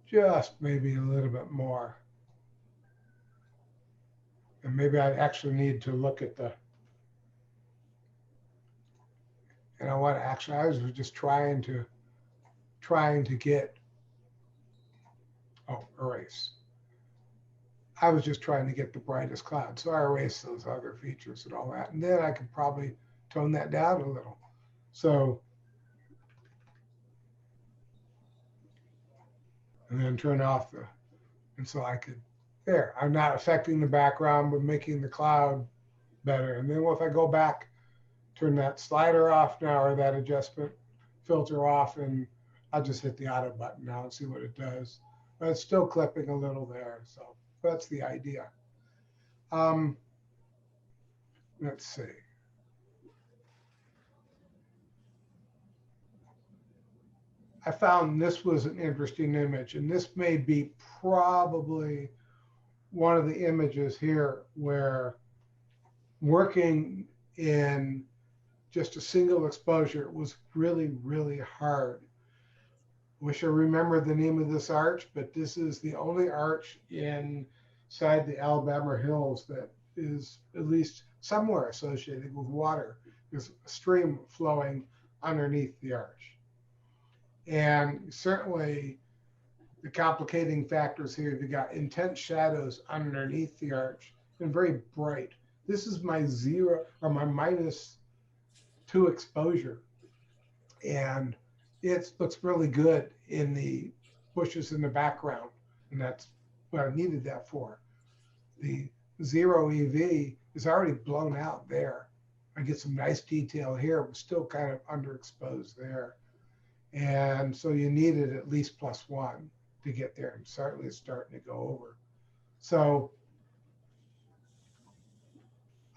just maybe a little bit more. And maybe I actually need to look at the, and I want to actually, I was just trying to get, oh, erase. I was just trying to get the brightest cloud. So I erased those other features and all that. And then I could probably tone that down a little. So, and then turn off the, and so I could, there, I'm not affecting the background, but making the cloud better. And then if I go back, turn that slider off now, or that adjustment filter off, and I'll just hit the auto button now and see what it does. But it's still clipping a little there. So that's the idea. Let's see. I found this was an interesting image, and this may be probably one of the images here where working in just a single exposure was really, really hard. Wish I remember the name of this arch, but this is the only arch inside the Alabama hills that is at least somewhere associated with water. There's a stream flowing underneath the arch. And certainly the complicating factors here, you've got intense shadows underneath the arch and very bright. This is my zero or my -2 exposure. And it looks really good in the bushes in the background. And that's what I needed that for. The 0 EV is already blown out there. I get some nice detail here, but still kind of underexposed there. And so you needed at least +1 to get there. And certainly it's starting to go over. So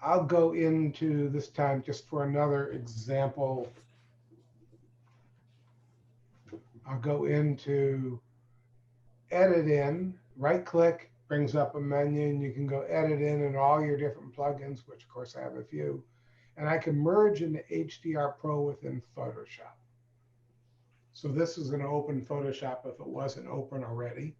I'll go into this time just for another example. I'll go into edit in, right click, brings up a menu, and you can go edit in all your different plugins, which of course I have a few. And I can merge into HDR Pro within Photoshop. So this is going to open Photoshop if it wasn't open already.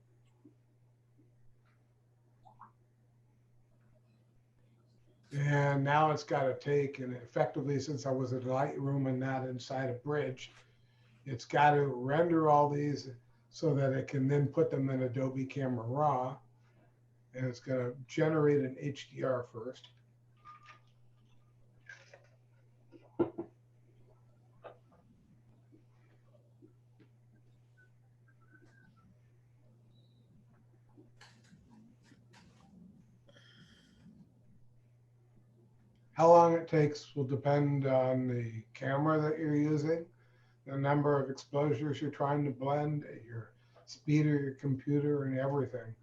And now it's got to take, and effectively, since I was in Lightroom and not inside a bridge, it's got to render all these so that it can then put them in Adobe Camera Raw. And it's going to generate an HDR first. How long it takes will depend on the camera that you're using, the number of exposures you're trying to blend, your speed of your computer, and everything.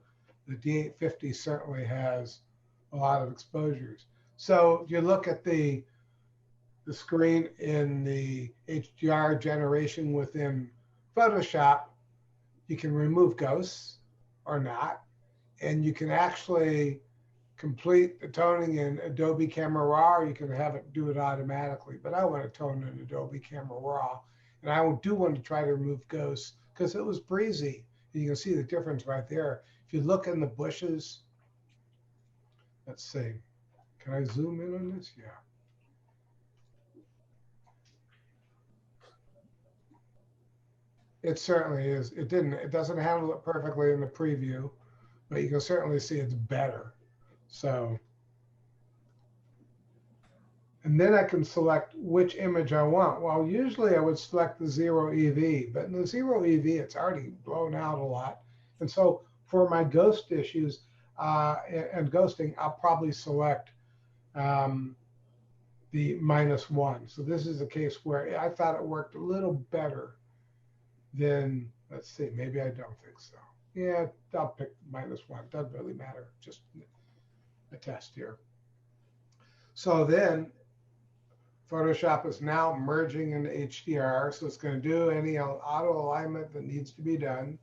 The D850 certainly has a lot of exposures. So you look at the screen in the HDR generation within Photoshop, you can remove ghosts or not, and you can actually complete the toning in Adobe Camera Raw, or you can have it do it automatically. But I want to tone in Adobe Camera Raw, and I do want to try to remove ghosts because it was breezy. And you can see the difference right there. If you look in the bushes, let's see, can I zoom in on this? Yeah. It certainly is. It doesn't handle it perfectly in the preview, but you can certainly see it's better. So, and then I can select which image I want. Well, usually I would select the 0 EV, but in the 0 EV, it's already blown out a lot. And so for my ghost issues and ghosting, I'll probably select the -1. So this is a case where I thought it worked a little better than, let's see, maybe I don't think so. Yeah, I'll pick -1. Doesn't really matter. Just a test here. So then Photoshop is now merging into HDR. So it's going to do any auto alignment that needs to be done.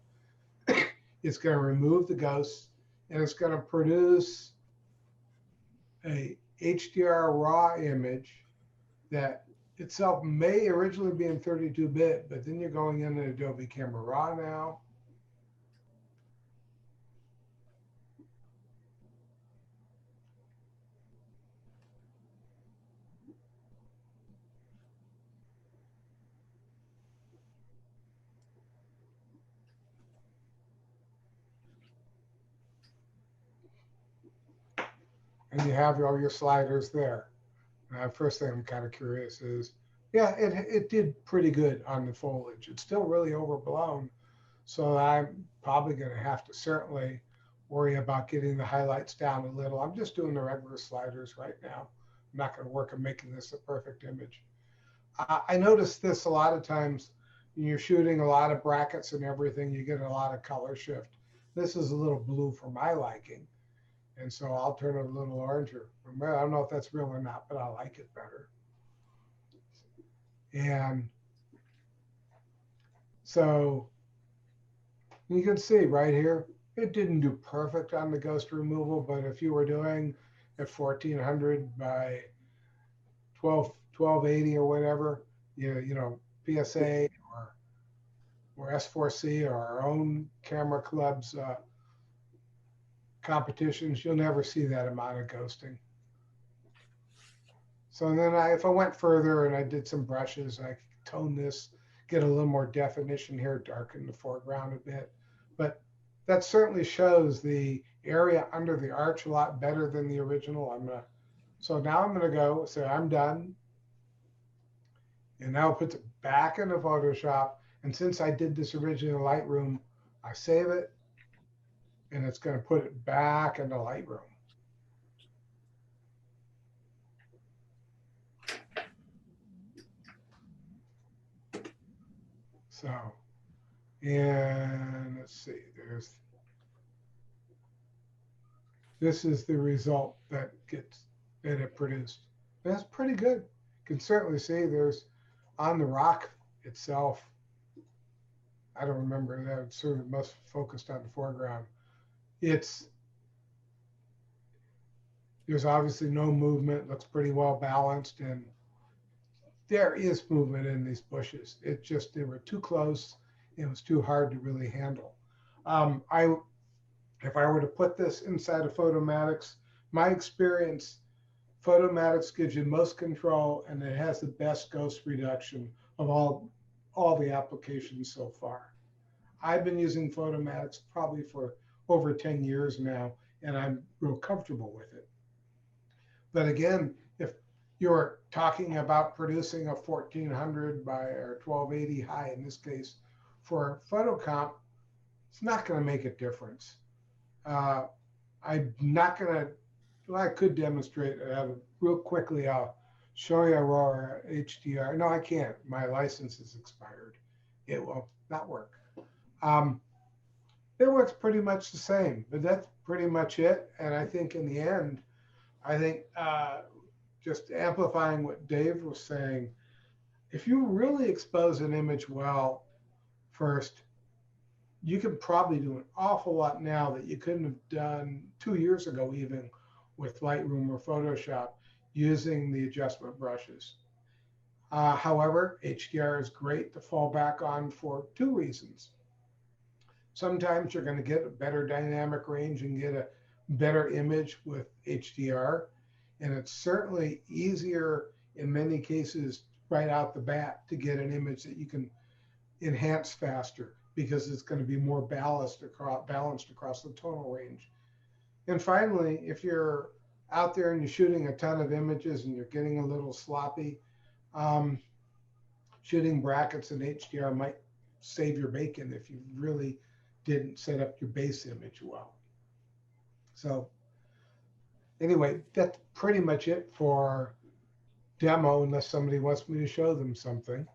It's going to remove the ghosts, and it's going to produce a HDR raw image that itself may originally be in 32-bit, but then you're going into Adobe Camera Raw now. And you have all your sliders there. First thing I'm kind of curious is, yeah, it did pretty good on the foliage. It's still really overblown. So I'm probably going to have to certainly worry about getting the highlights down a little. I'm just doing the regular sliders right now. I'm not going to work on making this a perfect image. I noticed this a lot of times when you're shooting a lot of brackets and everything, you get a lot of color shift. This is a little blue for my liking. And so I'll turn it a little oranger. I don't know if that's real or not, but I like it better. And so you can see right here, it didn't do perfect on the ghost removal, but if you were doing at 1400 by 1280 or whatever, you know, PSA or S4C or our own camera club's competitions, you'll never see that amount of ghosting. So then if I went further and I did some brushes, I could tone this, get a little more definition here, darken the foreground a bit. But that certainly shows the area under the arch a lot better than the original. So now I'm gonna go say I'm done. And now it puts it back into Photoshop. And since I did this originally in Lightroom, I save it. And it's going to put it back into Lightroom. So, and let's see, this is the result that it produced. That's pretty good. You can certainly see there's on the rock itself. I don't remember that. Sort of most focused on the foreground. There's obviously no movement, looks pretty well balanced, and there is movement in these bushes. They were too close. It was too hard to really handle. If I were to put this inside of Photomatics, my experience, Photomatics gives you most control, and it has the best ghost reduction of all the applications so far. I've been using Photomatics probably for over 10 years now, and I'm real comfortable with it. But again, if you're talking about producing a 1400 by or 1280 high in this case for photocomp, it's not going to make a difference. I'm not going to well, I could demonstrate real quickly. I'll show you Aurora HDR. No, I can't. My license is expired. It will not work. Um, it works pretty much the same, but that's pretty much it. And I think in the end, I think just amplifying what Dave was saying, if you really expose an image well first, you can probably do an awful lot now that you couldn't have done 2 years ago, even with Lightroom or Photoshop using the adjustment brushes. However, HDR is great to fall back on for two reasons. Sometimes you're going to get a better dynamic range and get a better image with HDR. And it's certainly easier in many cases right out the bat to get an image that you can enhance faster because it's going to be more balanced across the tonal range. And finally, if you're out there and you're shooting a ton of images and you're getting a little sloppy, shooting brackets in HDR might save your bacon if you really didn't set up your base image well. So anyway, that's pretty much it for demo, unless somebody wants me to show them something.